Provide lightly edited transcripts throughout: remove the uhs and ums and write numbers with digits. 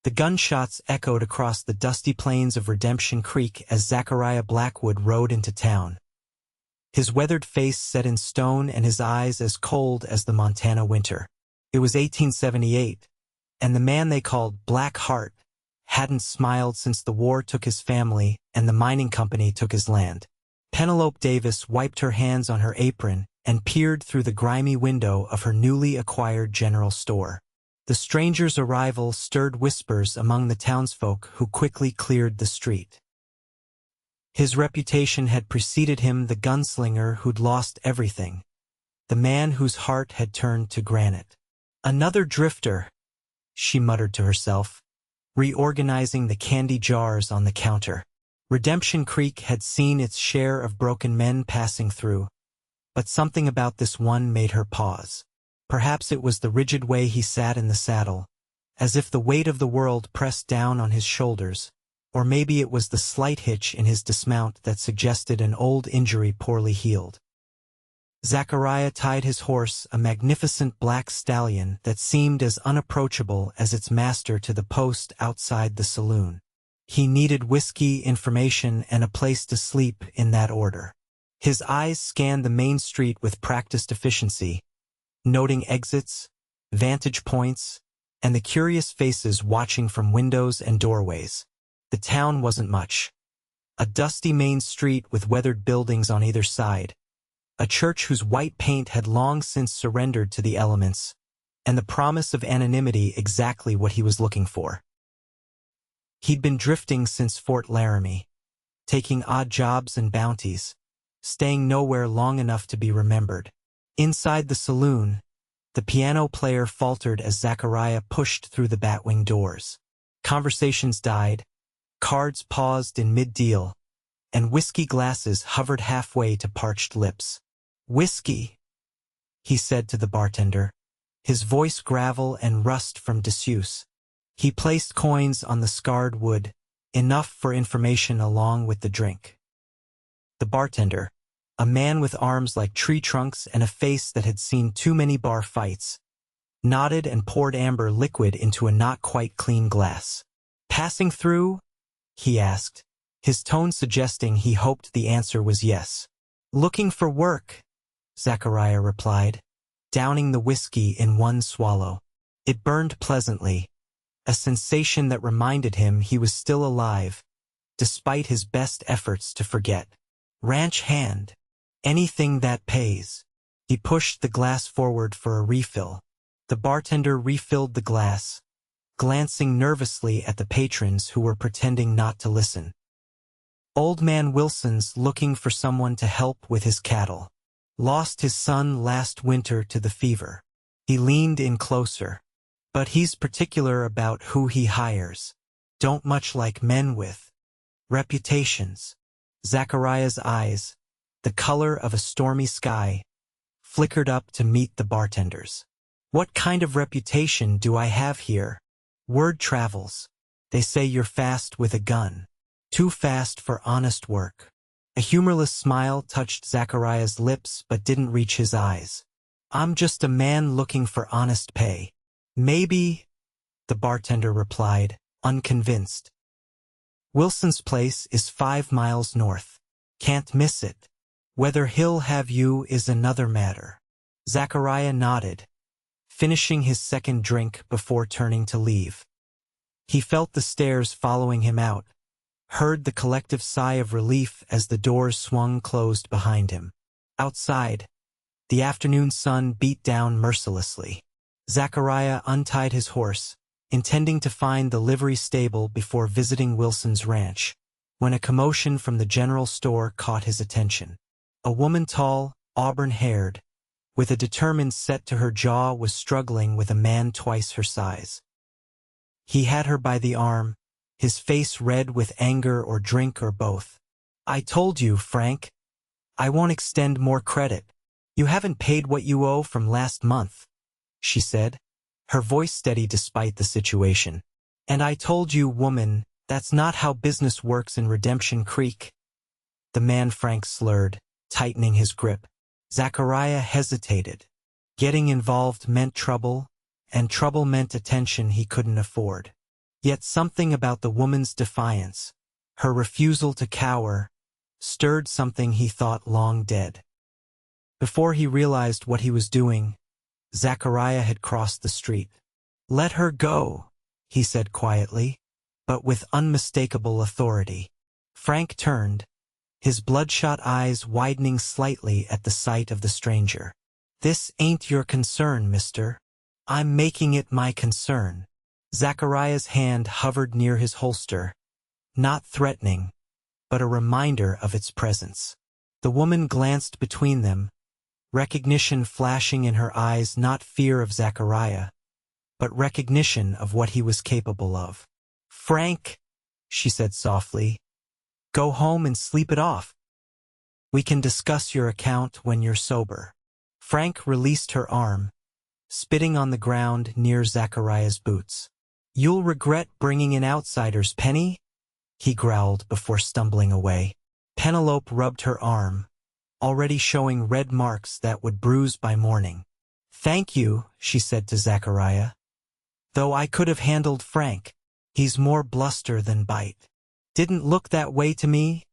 The gunshots echoed across the dusty plains of Redemption Creek as Zachariah Blackwood rode into town. His weathered face set in stone and his eyes as cold as the Montana winter. It was 1878, and the man they called Black Heart hadn't smiled since the war took his family and the mining company took his land. Pennelope Davis wiped her hands on her apron and peered through the grimy window of her newly acquired general store. The stranger's arrival stirred whispers among the townsfolk who quickly cleared the street. His reputation had preceded him, the gunslinger who'd lost everything, the man whose heart had turned to granite. Another drifter, she muttered to herself, reorganizing the candy jars on the counter. Redemption Creek had seen its share of broken men passing through, but something about this one made her pause. Perhaps it was the rigid way he sat in the saddle, as if the weight of the world pressed down on his shoulders, or maybe it was the slight hitch in his dismount that suggested an old injury poorly healed. Zachariah tied his horse, a magnificent black stallion that seemed as unapproachable as its master, to the post outside the saloon. He needed whiskey, information, and a place to sleep in that order. His eyes scanned the main street with practiced efficiency, noting exits, vantage points, and the curious faces watching from windows and doorways. The town wasn't much. A dusty main street with weathered buildings on either side, a church whose white paint had long since surrendered to the elements, and the promise of anonymity exactly what he was looking for. He'd been drifting since Fort Laramie, taking odd jobs and bounties, staying nowhere long enough to be remembered. Inside the saloon, the piano player faltered as Zachariah pushed through the batwing doors. Conversations died, cards paused in mid-deal, and whiskey glasses hovered halfway to parched lips. "Whiskey," he said to the bartender, his voice gravel and rust from disuse. He placed coins on the scarred wood, enough for information along with the drink. The bartender, a man with arms like tree trunks and a face that had seen too many bar fights, nodded and poured amber liquid into a not quite clean glass. "Passing through?" he asked, his tone suggesting he hoped the answer was yes. "Looking for work," Zachariah replied, downing the whiskey in one swallow. It burned pleasantly, a sensation that reminded him he was still alive, despite his best efforts to forget. "Ranch hand. Anything that pays." He pushed the glass forward for a refill. The bartender refilled the glass, glancing nervously at the patrons who were pretending not to listen. "Old man Wilson's looking for someone to help with his cattle. Lost his son last winter to the fever." He leaned in closer. "But he's particular about who he hires. Don't much like men with reputations." Zachariah's eyes, the color of a stormy sky, flickered up to meet the bartender's. "What kind of reputation do I have here?" "Word travels. They say you're fast with a gun. Too fast for honest work." A humorless smile touched Zachariah's lips but didn't reach his eyes. "I'm just a man looking for honest pay." "Maybe," the bartender replied, unconvinced. "Wilson's place is 5 miles north. Can't miss it. Whether he'll have you is another matter." Zachariah nodded, finishing his second drink before turning to leave. He felt the stares following him out, heard the collective sigh of relief as the doors swung closed behind him. Outside, the afternoon sun beat down mercilessly. Zachariah untied his horse, intending to find the livery stable before visiting Wilson's ranch, when a commotion from the general store caught his attention. A woman, tall, auburn-haired, with a determined set to her jaw, was struggling with a man twice her size. He had her by the arm, his face red with anger or drink or both. "I told you, Frank. I won't extend more credit. You haven't paid what you owe from last month," she said, her voice steady despite the situation. "And I told you, woman, that's not how business works in Redemption Creek." The man Frank slurred, tightening his grip. Zachariah hesitated. Getting involved meant trouble, and trouble meant attention he couldn't afford. Yet something about the woman's defiance, her refusal to cower, stirred something he thought long dead. Before he realized what he was doing, Zachariah had crossed the street. "Let her go," he said quietly, but with unmistakable authority. Frank turned, his bloodshot eyes widening slightly at the sight of the stranger. "This ain't your concern, mister. I'm making it my concern." Zachariah's hand hovered near his holster, not threatening, but a reminder of its presence. The woman glanced between them, recognition flashing in her eyes, not fear of Zachariah, but recognition of what he was capable of. "Frank," she said softly, "go home and sleep it off. We can discuss your account when you're sober." Frank released her arm, spitting on the ground near Zachariah's boots. "You'll regret bringing in outsiders, Penny," he growled before stumbling away. Penelope rubbed her arm, already showing red marks that would bruise by morning. "Thank you," she said to Zachariah. "Though I could have handled Frank. He's more bluster than bite." "Didn't look that way to me,"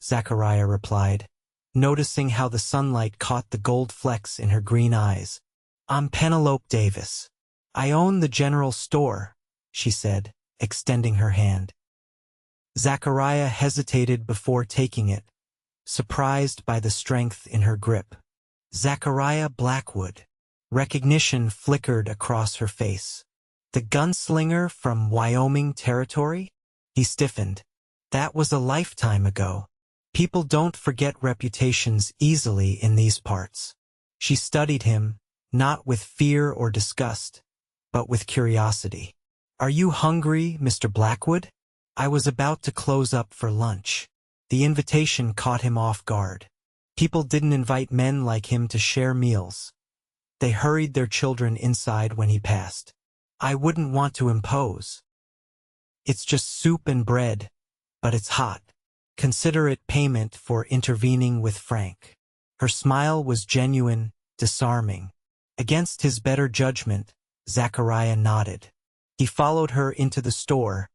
Zachariah replied, noticing how the sunlight caught the gold flecks in her green eyes. "I'm Pennelope Davis. I own the general store," she said, extending her hand. Zachariah hesitated before taking it, surprised by the strength in her grip. Zachariah Blackwood. Recognition flickered across her face. The gunslinger from Wyoming Territory? He stiffened. That was a lifetime ago. People don't forget reputations easily in these parts. She studied him, not with fear or disgust, but with curiosity. "Are you hungry, Mr. Blackwood?" "I was about to close up for lunch." The invitation caught him off guard. People didn't invite men like him to share meals. They hurried their children inside when he passed. "I wouldn't want to impose. It's just soup and bread, but it's hot. Consider it payment for intervening with Frank." Her smile was genuine, disarming. Against his better judgment, Zachariah nodded. He followed her into the store,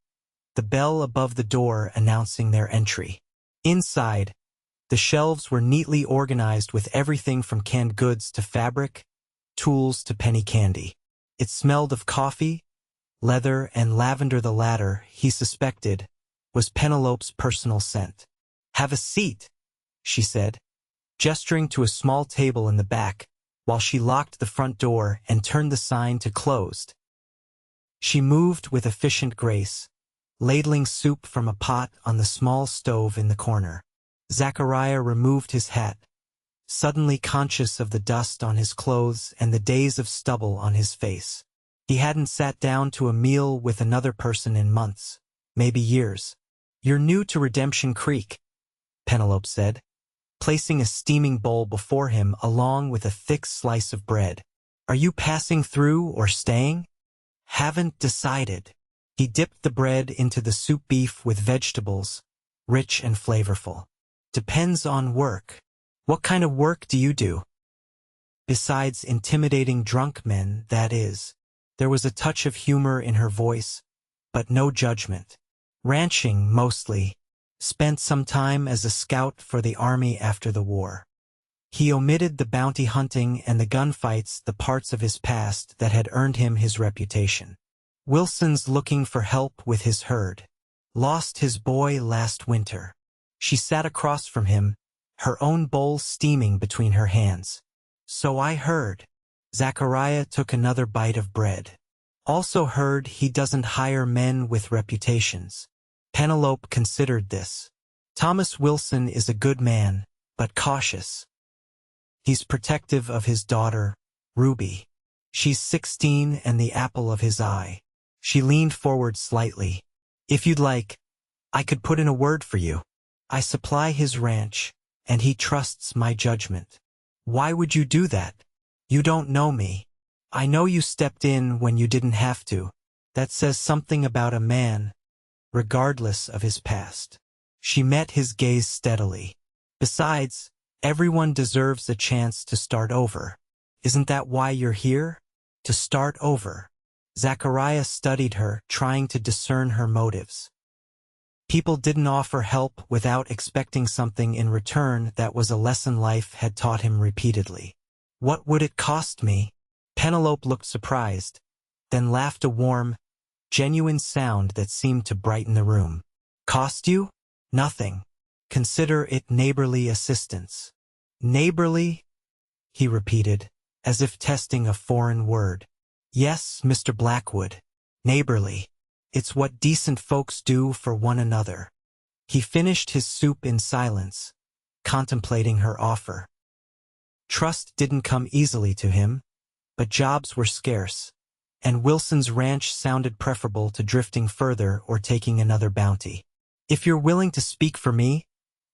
the bell above the door announcing their entry. Inside, the shelves were neatly organized with everything from canned goods to fabric, tools to penny candy. It smelled of coffee, leather, and lavender. The latter, he suspected, was Penelope's personal scent. "Have a seat," she said, gesturing to a small table in the back, while she locked the front door and turned the sign to closed. She moved with efficient grace, ladling soup from a pot on the small stove in the corner. Zachariah removed his hat, suddenly conscious of the dust on his clothes and the days of stubble on his face. He hadn't sat down to a meal with another person in months, maybe years. "You're new to Redemption Creek," Penelope said, placing a steaming bowl before him along with a thick slice of bread. "Are you passing through or staying?" "Haven't decided." He dipped the bread into the soup beef with vegetables, rich and flavorful. "Depends on work." "What kind of work do you do?" "Besides intimidating drunk men, that is." There was a touch of humor in her voice, but no judgment. "Ranching, mostly. Spent some time as a scout for the army after the war." He omitted the bounty hunting and the gunfights, the parts of his past that had earned him his reputation. "Wilson's looking for help with his herd. Lost his boy last winter." She sat across from him, her own bowl steaming between her hands. "So I heard." Zachariah took another bite of bread. "Also heard he doesn't hire men with reputations." Penelope considered this. "Thomas Wilson is a good man, but cautious. He's protective of his daughter, Ruby. She's 16 and the apple of his eye." She leaned forward slightly. "If you'd like, I could put in a word for you. I supply his ranch, and he trusts my judgment." "Why would you do that?" "You don't know me. I know you stepped in when you didn't have to. That says something about a man, regardless of his past." She met his gaze steadily. "Besides, everyone deserves a chance to start over. Isn't that why you're here? To start over." Zachariah studied her, trying to discern her motives. People didn't offer help without expecting something in return. That was a lesson life had taught him repeatedly. What would it cost me? Penelope looked surprised, then laughed a warm, genuine sound that seemed to brighten the room. Cost you? Nothing. Consider it neighborly assistance. Neighborly? He repeated, as if testing a foreign word. Yes, Mr. Blackwood. Neighborly. It's what decent folks do for one another. He finished his soup in silence, contemplating her offer. Trust didn't come easily to him, but jobs were scarce, and Wilson's ranch sounded preferable to drifting further or taking another bounty. If you're willing to speak for me,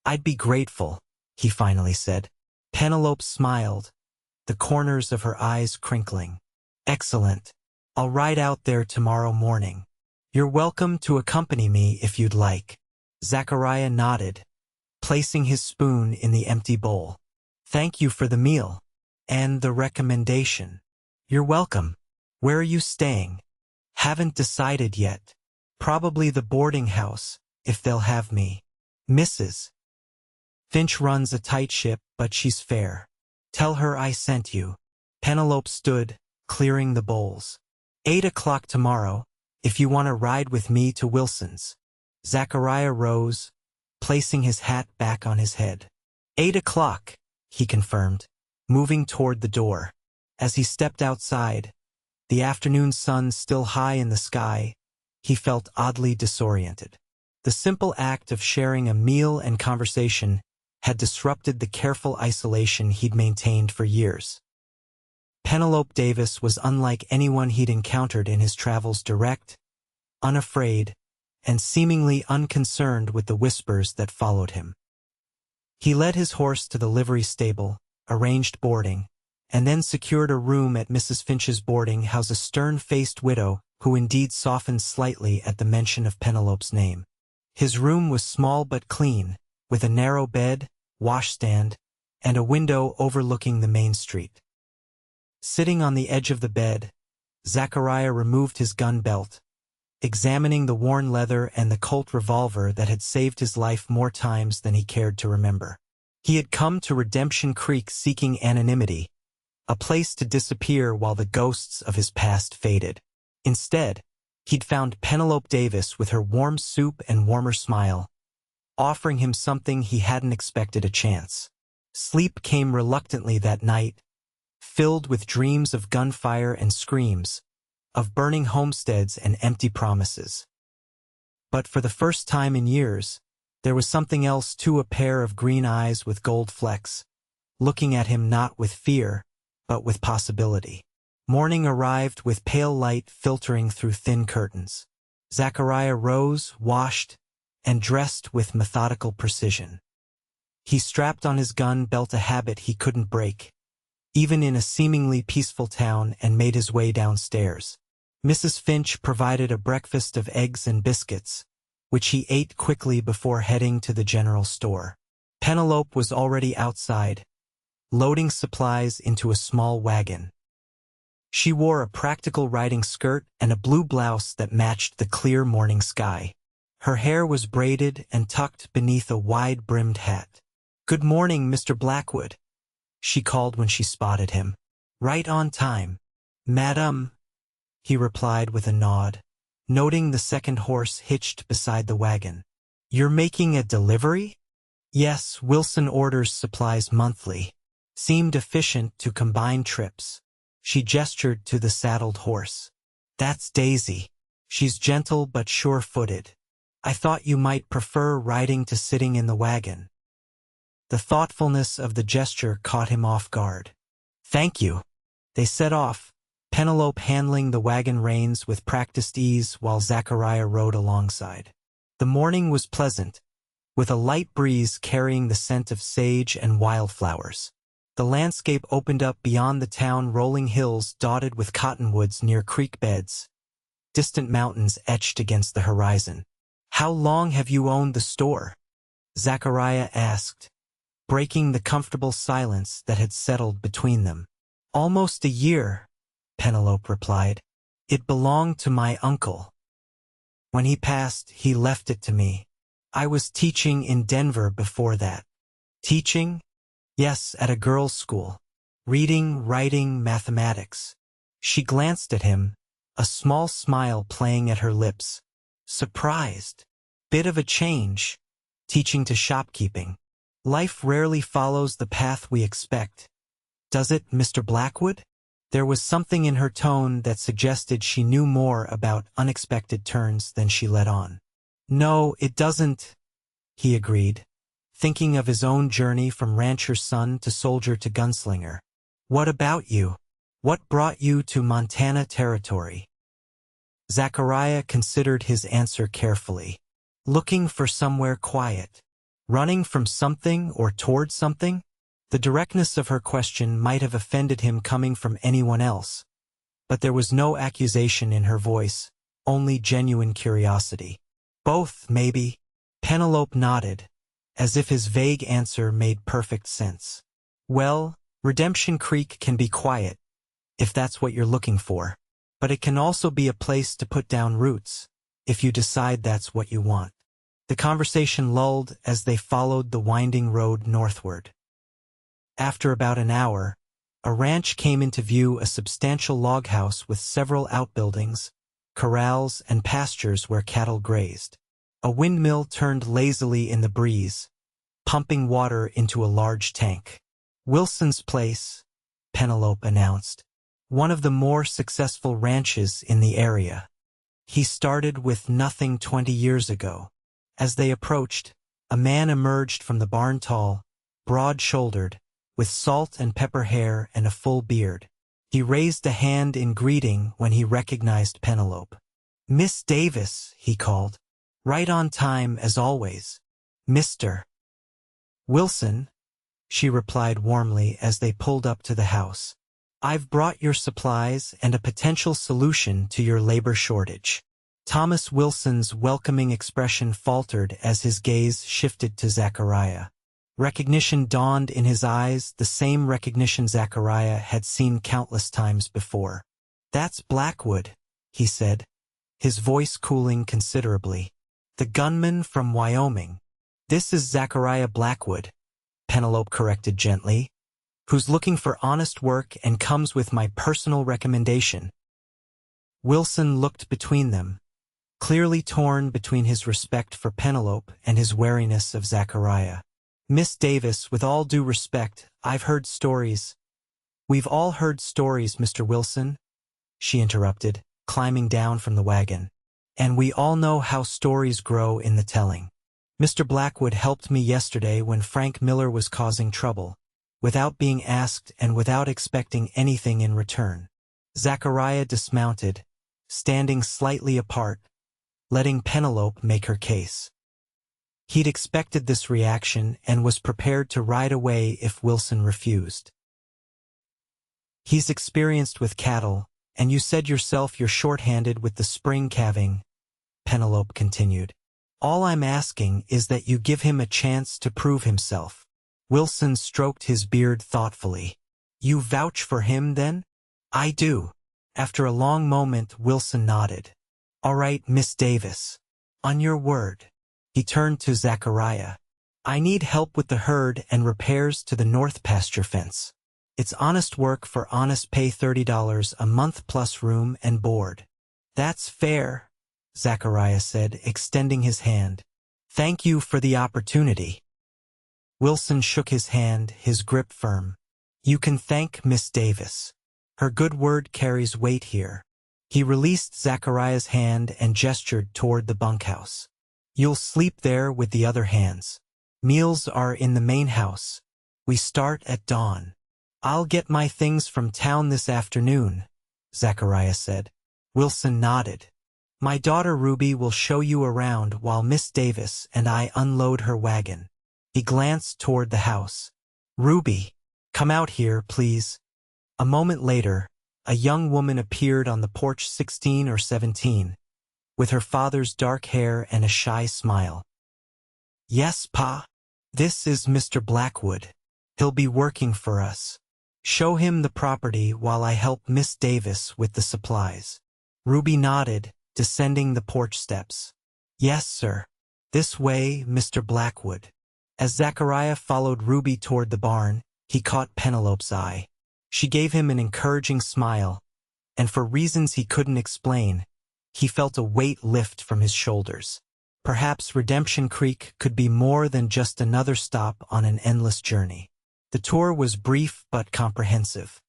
I'd be grateful, he finally said. Penelope smiled, the corners of her eyes crinkling. Excellent. I'll ride out there tomorrow morning. You're welcome to accompany me if you'd like. Zachariah nodded, placing his spoon in the empty bowl. Thank you for the meal. And the recommendation. You're welcome. Where are you staying? Haven't decided yet. Probably the boarding house, if they'll have me. Mrs. Finch runs a tight ship, but she's fair. Tell her I sent you. Penelope stood, clearing the bowls. 8 o'clock tomorrow, if you want to ride with me to Wilson's. Zachariah rose, placing his hat back on his head. 8 o'clock, he confirmed, moving toward the door. As he stepped outside, the afternoon sun still high in the sky, he felt oddly disoriented. The simple act of sharing a meal and conversation had disrupted the careful isolation he'd maintained for years. Pennelope Davis was unlike anyone he'd encountered in his travels, direct, unafraid, and seemingly unconcerned with the whispers that followed him. He led his horse to the livery stable, arranged boarding, and then secured a room at Mrs. Finch's boarding house, a stern-faced widow who indeed softened slightly at the mention of Penelope's name. His room was small but clean, with a narrow bed, washstand, and a window overlooking the main street. Sitting on the edge of the bed, Zachariah removed his gun belt, examining the worn leather and the Colt revolver that had saved his life more times than he cared to remember. He had come to Redemption Creek seeking anonymity, a place to disappear while the ghosts of his past faded. Instead, he'd found Pennelope Davis with her warm soup and warmer smile, offering him something he hadn't expected a chance. Sleep came reluctantly that night, filled with dreams of gunfire and screams, of burning homesteads and empty promises. But for the first time in years, there was something else too, a pair of green eyes with gold flecks, looking at him not with fear, but with possibility. Morning arrived with pale light filtering through thin curtains. Zachariah rose, washed, and dressed with methodical precision. He strapped on his gun belt, a habit he couldn't break, even in a seemingly peaceful town, and made his way downstairs. Mrs. Finch provided a breakfast of eggs and biscuits, which he ate quickly before heading to the general store. Penelope was already outside, loading supplies into a small wagon. She wore a practical riding skirt and a blue blouse that matched the clear morning sky. Her hair was braided and tucked beneath a wide-brimmed hat. "Good morning, Mr. Blackwood," she called when she spotted him. "Right on time." "Madam," he replied with a nod, noting the second horse hitched beside the wagon. "You're making a delivery?" "Yes, Wilson orders supplies monthly. Seemed efficient to combine trips." She gestured to the saddled horse. "That's Daisy. She's gentle but sure-footed. I thought you might prefer riding to sitting in the wagon." The thoughtfulness of the gesture caught him off guard. "Thank you." They set off, Penelope handling the wagon reins with practiced ease while Zachariah rode alongside. The morning was pleasant, with a light breeze carrying the scent of sage and wildflowers. The landscape opened up beyond the town, rolling hills dotted with cottonwoods near creek beds, distant mountains etched against the horizon. "How long have you owned the store?" Zachariah asked, breaking the comfortable silence that had settled between them. "Almost a year," Penelope replied. It belonged to my uncle. When he passed, he left it to me. I was teaching in Denver before that. Teaching? Yes, at a girls' school. Reading, writing, mathematics. She glanced at him, a small smile playing at her lips. Surprised. Bit of a change. Teaching to shopkeeping. Life rarely follows the path we expect. Does it, Mr. Blackwood? There was something in her tone that suggested she knew more about unexpected turns than she let on. No, it doesn't, he agreed, thinking of his own journey from rancher's son to soldier to gunslinger. What about you? What brought you to Montana territory? Zachariah considered his answer carefully. Looking for somewhere quiet. Running from something or toward something? The directness of her question might have offended him coming from anyone else, but there was no accusation in her voice, only genuine curiosity. Both, maybe. Pennelope nodded, as if his vague answer made perfect sense. Well, Redemption Creek can be quiet, if that's what you're looking for, but it can also be a place to put down roots, if you decide that's what you want. The conversation lulled as they followed the winding road northward. After about an hour, a ranch came into view, a substantial log house with several outbuildings, corrals, and pastures where cattle grazed. A windmill turned lazily in the breeze, pumping water into a large tank. Wilson's place, Pennelope announced, one of the more successful ranches in the area. He started with nothing 20 years ago. As they approached, a man emerged from the barn, tall, broad-shouldered, with salt and pepper hair and a full beard. He raised a hand in greeting when he recognized Pennelope. "Miss Davis," he called. "Right on time as always." "Mr. Wilson," she replied warmly as they pulled up to the house. "I've brought your supplies and a potential solution to your labor shortage." Thomas Wilson's welcoming expression faltered as his gaze shifted to Zachariah. Recognition dawned in his eyes, the same recognition Zachariah had seen countless times before. "That's Blackwood," he said, his voice cooling considerably. "The gunman from Wyoming." "This is Zachariah Blackwood," Pennelope corrected gently, "who's looking for honest work and comes with my personal recommendation." Wilson looked between them, clearly torn between his respect for Pennelope and his wariness of Zachariah. "Miss Davis, with all due respect, I've heard stories." "We've all heard stories, Mr. Wilson," she interrupted, climbing down from the wagon. "And we all know how stories grow in the telling. Mr. Blackwood helped me yesterday when Frank Miller was causing trouble, without being asked and without expecting anything in return." Zachariah dismounted, standing slightly apart, letting Pennelope make her case. He'd expected this reaction and was prepared to ride away if Wilson refused. "He's experienced with cattle, and you said yourself you're short-handed with the spring calving," Pennelope continued. "All I'm asking is that you give him a chance to prove himself." Wilson stroked his beard thoughtfully. "You vouch for him, then?" "I do." After a long moment, Wilson nodded. "All right, Miss Davis. On your word." He turned to Zachariah. "I need help with the herd and repairs to the north pasture fence. It's honest work for honest pay, $30 a month plus room and board." "That's fair," Zachariah said, extending his hand. "Thank you for the opportunity." Wilson shook his hand, his grip firm. "You can thank Miss Davis. Her good word carries weight here." He released Zachariah's hand and gestured toward the bunkhouse. "You'll sleep there with the other hands. Meals are in the main house. We start at dawn." "I'll get my things from town this afternoon," Zachariah said. Wilson nodded. "My daughter Ruby will show you around while Miss Davis and I unload her wagon." He glanced toward the house. "Ruby, come out here, please." A moment later, a young woman appeared on the porch, 16 or 17, with her father's dark hair and a shy smile. "Yes, Pa. This is Mr. Blackwood. He'll be working for us. Show him the property while I help Miss Davis with the supplies." Ruby nodded, descending the porch steps. Yes, sir. This way, Mr. Blackwood. As Zachariah followed Ruby toward the barn, he caught Penelope's eye. She gave him an encouraging smile, and for reasons he couldn't explain, he felt a weight lift from his shoulders. Perhaps Redemption Creek could be more than just another stop on an endless journey. The tour was brief but comprehensive.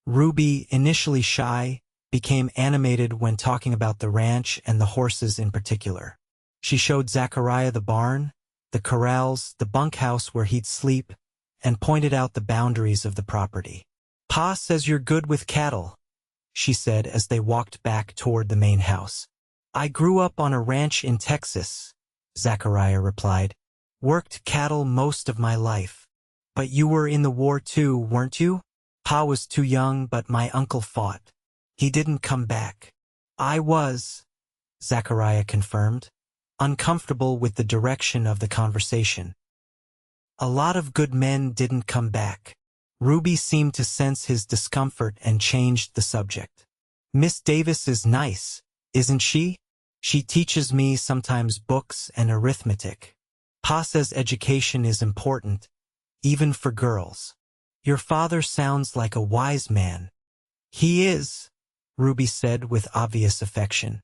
Ruby, initially shy, became animated when talking about the ranch and the horses in particular. She showed Zachariah the barn, the corrals, the bunkhouse where he'd sleep, and pointed out the boundaries of the property. "Pa says you're good with cattle," she said as they walked back toward the main house. "I grew up on a ranch in Texas," Zachariah replied. "Worked cattle most of my life. But you were in the war too, weren't you?" "Pa was too young, but my uncle fought. He didn't come back." "I was," Zachariah confirmed, uncomfortable with the direction of the conversation. "A lot of good men didn't come back." Ruby seemed to sense his discomfort and changed the subject. "Miss Davis is nice, isn't she? She teaches me sometimes books and arithmetic. Pa says education is important, even for girls." "Your father sounds like a wise man." "He is," Ruby said with obvious affection.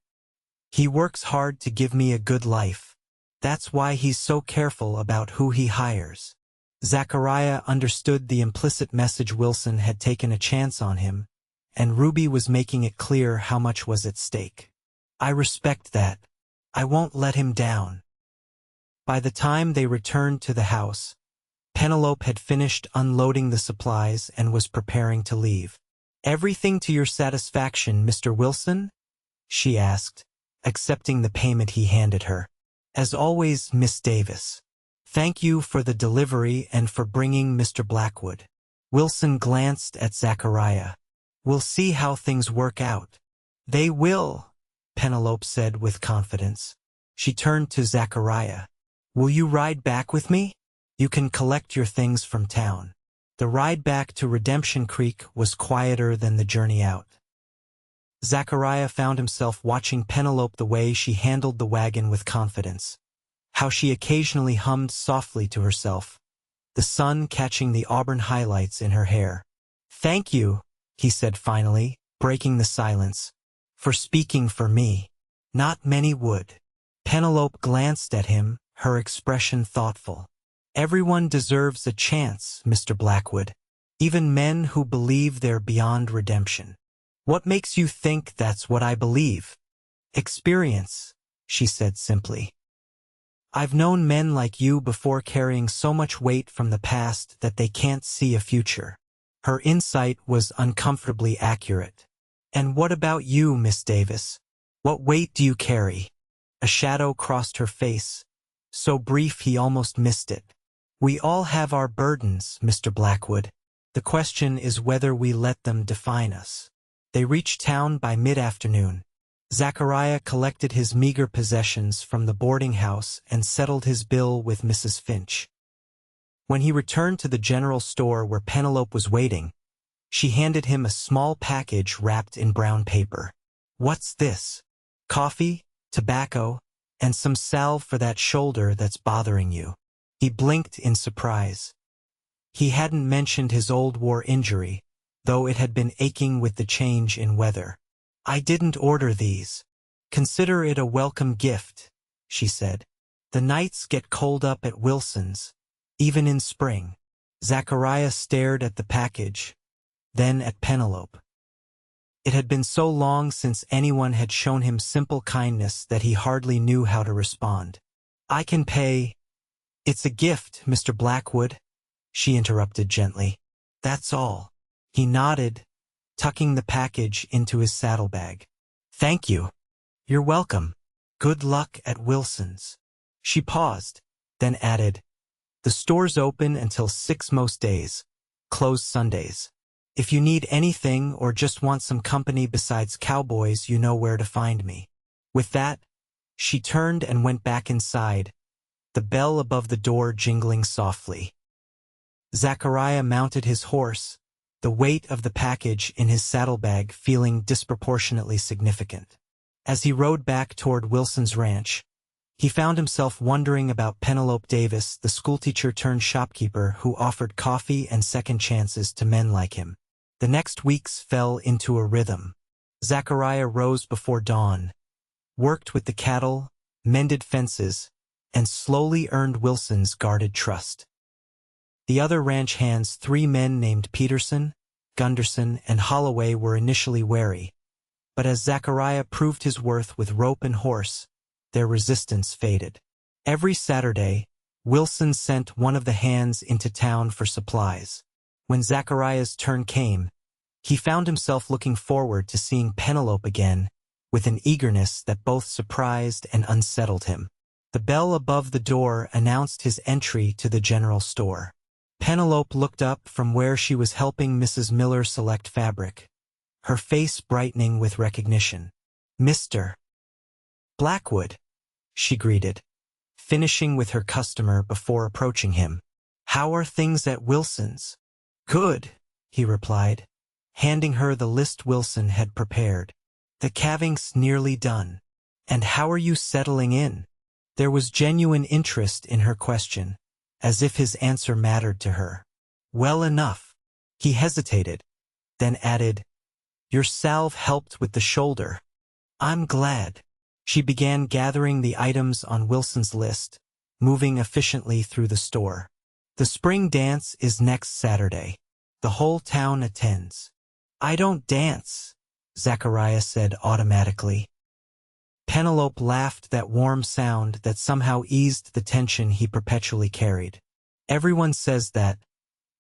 "He works hard to give me a good life. That's why he's so careful about who he hires." Zachariah understood the implicit message Wilson had taken a chance on him, and Ruby was making it clear how much was at stake. "I respect that. I won't let him down." By the time they returned to the house, Penelope had finished unloading the supplies and was preparing to leave. "Everything to your satisfaction, Mr. Wilson?" she asked, accepting the payment he handed her. "As always, Miss Davis. Thank you for the delivery and for bringing Mr. Blackwood." Wilson glanced at Zachariah. "We'll see how things work out." "They will," Penelope said with confidence. She turned to Zachariah. "Will you ride back with me? You can collect your things from town." The ride back to Redemption Creek was quieter than the journey out. Zachariah found himself watching Penelope the way she handled the wagon with confidence, how she occasionally hummed softly to herself, the sun catching the auburn highlights in her hair. "Thank you," he said finally, breaking the silence, "for speaking for me. Not many would." Penelope glanced at him, her expression thoughtful. "Everyone deserves a chance, Mr. Blackwood, even men who believe they're beyond redemption." "What makes you think that's what I believe?" "Experience," she said simply. "I've known men like you before carrying so much weight from the past that they can't see a future." Her insight was uncomfortably accurate. "And what about you, Miss Davis? What weight do you carry?" A shadow crossed her face, so brief he almost missed it. "We all have our burdens, Mr. Blackwood. The question is whether we let them define us." They reached town by mid-afternoon. Zachariah collected his meager possessions from the boarding house and settled his bill with Mrs. Finch. When he returned to the general store where Penelope was waiting, she handed him a small package wrapped in brown paper. "What's this?" "Coffee, tobacco, and some salve for that shoulder that's bothering you." He blinked in surprise. He hadn't mentioned his old war injury, though it had been aching with the change in weather. "I didn't order these. Consider it a welcome gift," she said. "The nights get cold up at Wilson's, even in spring." Zachariah stared at the package, then at Penelope. It had been so long since anyone had shown him simple kindness that he hardly knew how to respond. "I can pay." "It's a gift, Mr. Blackwood," she interrupted gently. "That's all." He nodded, tucking the package into his saddlebag. "Thank you." "You're welcome. Good luck at Wilson's." She paused, then added, "The store's open until 6 most days, closed Sundays. If you need anything or just want some company besides Cowboys, you know where to find me." With that, she turned and went back inside, the bell above the door jingling softly. Zachariah mounted his horse, the weight of the package in his saddlebag feeling disproportionately significant. As he rode back toward Wilson's ranch, he found himself wondering about Pennelope Davis, the schoolteacher turned shopkeeper who offered coffee and second chances to men like him. The next weeks fell into a rhythm. Zachariah rose before dawn, worked with the cattle, mended fences, and slowly earned Wilson's guarded trust. The other ranch hands, 3 men named Peterson, Gunderson, and Holloway, were initially wary, but as Zachariah proved his worth with rope and horse, their resistance faded. Every Saturday, Wilson sent one of the hands into town for supplies. When Zachariah's turn came, he found himself looking forward to seeing Pennelope again, with an eagerness that both surprised and unsettled him. The bell above the door announced his entry to the general store. Pennelope looked up from where she was helping Mrs. Miller select fabric, her face brightening with recognition. "Mr. Blackwood," she greeted, finishing with her customer before approaching him. "How are things at Wilson's?" "Good," he replied, handing her the list Wilson had prepared. "The calving's nearly done. And how are you settling in?" There was genuine interest in her question, as if his answer mattered to her. "Well enough." He hesitated, then added, "Your salve helped with the shoulder." "I'm glad." She began gathering the items on Wilson's list, moving efficiently through the store. "The spring dance is next Saturday. The whole town attends." "I don't dance," Zachariah said automatically. Pennelope laughed, that warm sound that somehow eased the tension he perpetually carried. "Everyone says that,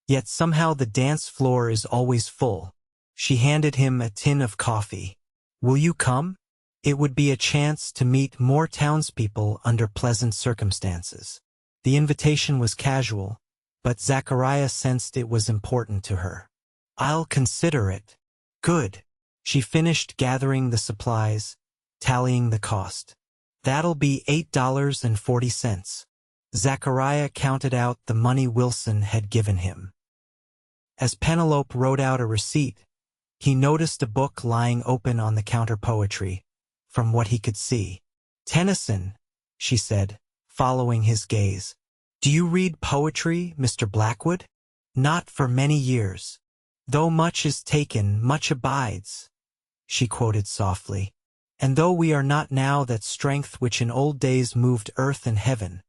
yet somehow the dance floor is always full." She handed him a tin of coffee. "Will you come? It would be a chance to meet more townspeople under pleasant circumstances." The invitation was casual, but Zachariah sensed it was important to her. "I'll consider it." "Good." She finished gathering the supplies, tallying the cost. "That'll be $8.40. Zachariah counted out the money Wilson had given him. As Pennelope wrote out a receipt, he noticed a book lying open on the counter. Poetry, from what he could see. "Tennyson," she said, following his gaze. "Do you read poetry, Mr. Blackwood?" "Not for many years. Though much is taken, much abides," she quoted softly. "And though we are not now that strength which in old days moved earth and heaven,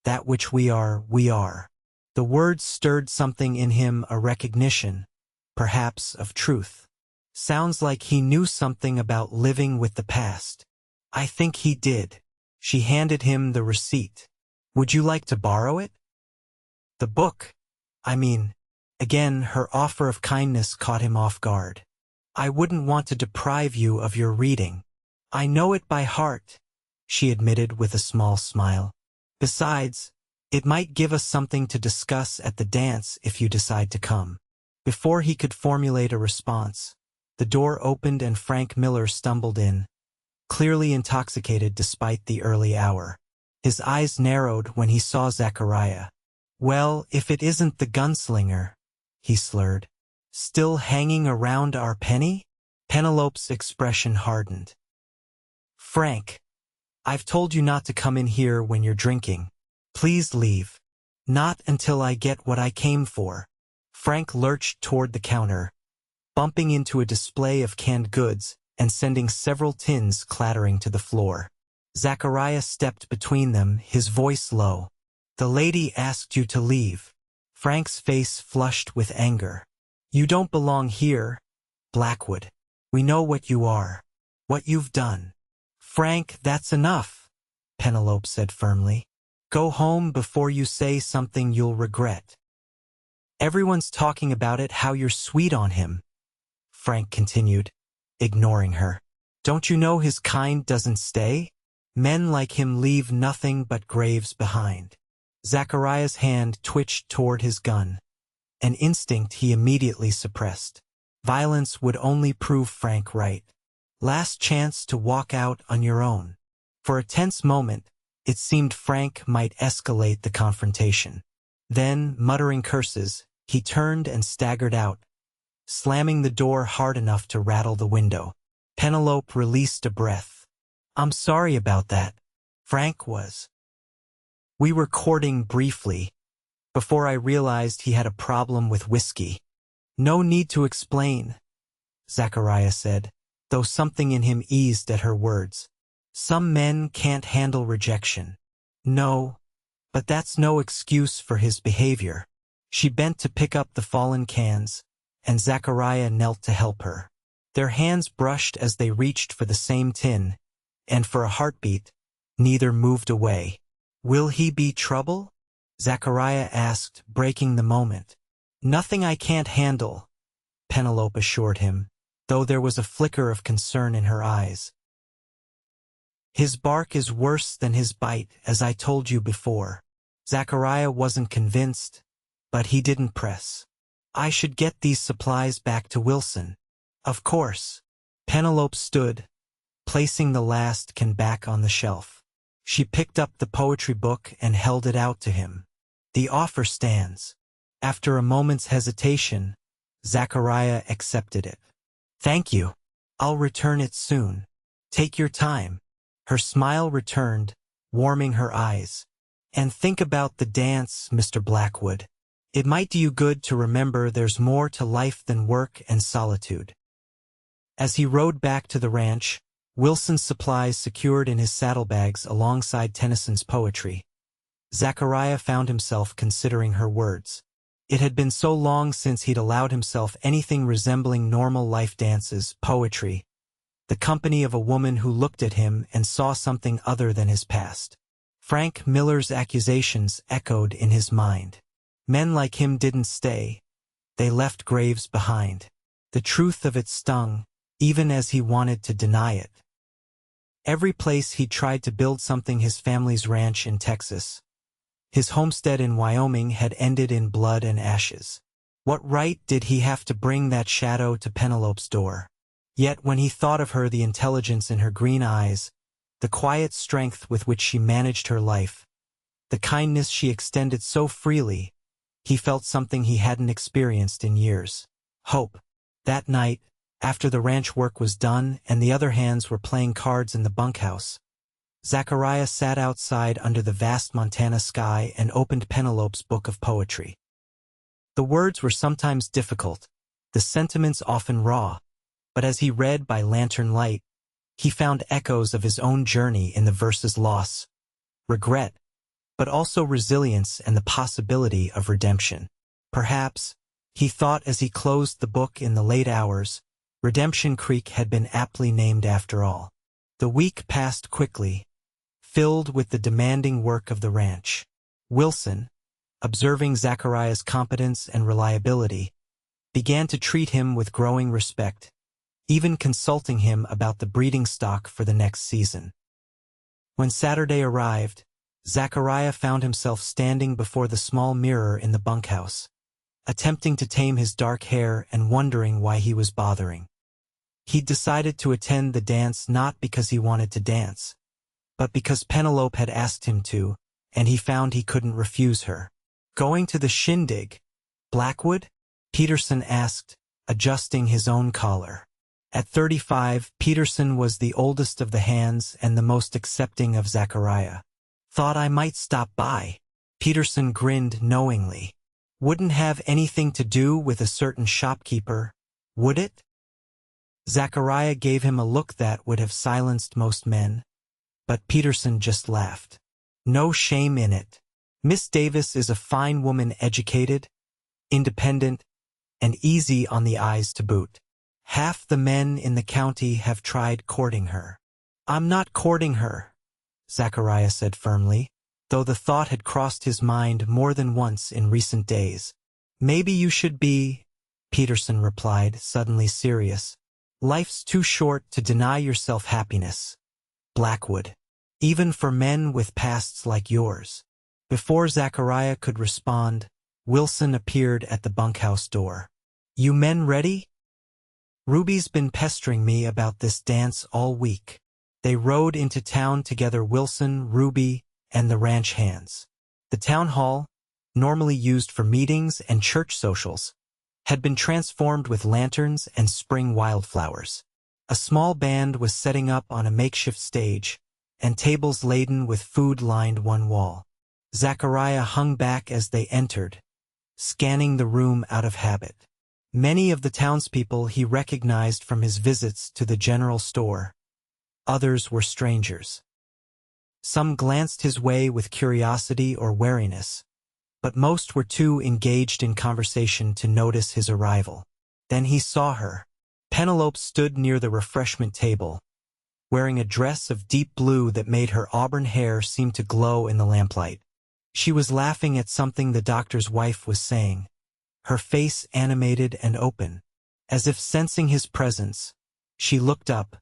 that which we are, we are." The words stirred something in him, a recognition, perhaps, of truth. Sounds like he knew something about living with the past. "I think he did." She handed him the receipt. "Would you like to borrow it?" "The book, I mean." Again, her offer of kindness caught him off guard. "I wouldn't want to deprive you of your reading. I know it by heart," she admitted with a small smile. "Besides, it might give us something to discuss at the dance if you decide to come." Before he could formulate a response, the door opened and Frank Miller stumbled in, clearly intoxicated despite the early hour. His eyes narrowed when he saw Zachariah. "Well, if it isn't the gunslinger," he slurred. "Still hanging around our penny?" Penelope's expression hardened. "Frank, I've told you not to come in here when you're drinking. Please leave." "Not until I get what I came for." Frank lurched toward the counter, bumping into a display of canned goods and sending several tins clattering to the floor. Zachariah stepped between them, his voice low. "The lady asked you to leave." Frank's face flushed with anger. "You don't belong here, Blackwood. We know what you are, what you've done." "Frank, that's enough," Pennelope said firmly. "Go home before you say something you'll regret." "Everyone's talking about it, how you're sweet on him," Frank continued, ignoring her. "Don't you know his kind doesn't stay? Men like him leave nothing but graves behind." Zachariah's hand twitched toward his gun, an instinct he immediately suppressed. Violence would only prove Frank right. Last chance to walk out on your own. For a tense moment, it seemed Frank might escalate the confrontation. Then, muttering curses, he turned and staggered out, slamming the door hard enough to rattle the window. Pennelope released a breath. "I'm sorry about that." Frank was. "We were courting briefly, before I realized he had a problem with whiskey." "No need to explain," Zachariah said, though something in him eased at her words. "Some men can't handle rejection." "No, but that's no excuse for his behavior." She bent to pick up the fallen cans, and Zachariah knelt to help her. Their hands brushed as they reached for the same tin, and for a heartbeat, neither moved away. "Will he be trouble?" Zachariah asked, breaking the moment. "Nothing I can't handle," Pennelope assured him, though there was a flicker of concern in her eyes. "His bark is worse than his bite, as I told you before." Zachariah wasn't convinced, but he didn't press. "I should get these supplies back to Wilson." "Of course." Pennelope stood, placing the last can back on the shelf. She picked up the poetry book and held it out to him. "The offer stands." After a moment's hesitation, Zachariah accepted it. "Thank you. I'll return it soon." "Take your time." Her smile returned, warming her eyes. "And think about the dance, Mr. Blackwood. It might do you good to remember there's more to life than work and solitude." As he rode back to the ranch, Wilson's supplies secured in his saddlebags alongside Tennyson's poetry, Zachariah found himself considering her words. It had been so long since he'd allowed himself anything resembling normal life dances, poetry, the company of a woman who looked at him and saw something other than his past. Frank Miller's accusations echoed in his mind. Men like him didn't stay. They left graves behind. The truth of it stung, even as he wanted to deny it. Every place he tried to build something, his family's ranch in Texas, his homestead in Wyoming, had ended in blood and ashes. What right did he have to bring that shadow to Penelope's door? Yet when he thought of her, the intelligence in her green eyes, the quiet strength with which she managed her life, the kindness she extended so freely, he felt something he hadn't experienced in years. Hope. That night, after the ranch work was done and the other hands were playing cards in the bunkhouse, Zachariah sat outside under the vast Montana sky and opened Penelope's book of poetry. The words were sometimes difficult, the sentiments often raw, but as he read by lantern light, he found echoes of his own journey in the verses: loss, regret, but also resilience and the possibility of redemption. Perhaps, he thought as he closed the book in the late hours, Redemption Creek had been aptly named after all. The week passed quickly, filled with the demanding work of the ranch. Wilson, observing Zachariah's competence and reliability, began to treat him with growing respect, even consulting him about the breeding stock for the next season. When Saturday arrived, Zachariah found himself standing before the small mirror in the bunkhouse, attempting to tame his dark hair and wondering why he was bothering. He'd decided to attend the dance not because he wanted to dance, but because Penelope had asked him to, and he found he couldn't refuse her. "Going to the shindig, Blackwood?" Peterson asked, adjusting his own collar. At 35, Peterson was the oldest of the hands and the most accepting of Zachariah. "Thought I might stop by." Peterson grinned knowingly. "Wouldn't have anything to do with a certain shopkeeper, would it?" Zachariah gave him a look that would have silenced most men, but Peterson just laughed. "No shame in it. Miss Davis is a fine woman, educated, independent, and easy on the eyes to boot. Half the men in the county have tried courting her." "I'm not courting her," Zachariah said firmly, though the thought had crossed his mind more than once in recent days. "Maybe you should be," Peterson replied, suddenly serious. "Life's too short to deny yourself happiness, Blackwood, even for men with pasts like yours." Before Zachariah could respond, Wilson appeared at the bunkhouse door. "You men ready?" "Ruby's been pestering me about this dance all week." They rode into town together, Wilson, Ruby, and the ranch hands. The town hall, normally used for meetings and church socials, had been transformed with lanterns and spring wildflowers. A small band was setting up on a makeshift stage, and tables laden with food lined one wall. Zachariah hung back as they entered, scanning the room out of habit. Many of the townspeople he recognized from his visits to the general store. Others were strangers. Some glanced his way with curiosity or wariness, but most were too engaged in conversation to notice his arrival. Then he saw her. Pennelope stood near the refreshment table, wearing a dress of deep blue that made her auburn hair seem to glow in the lamplight. She was laughing at something the doctor's wife was saying, her face animated and open. As if sensing his presence, she looked up,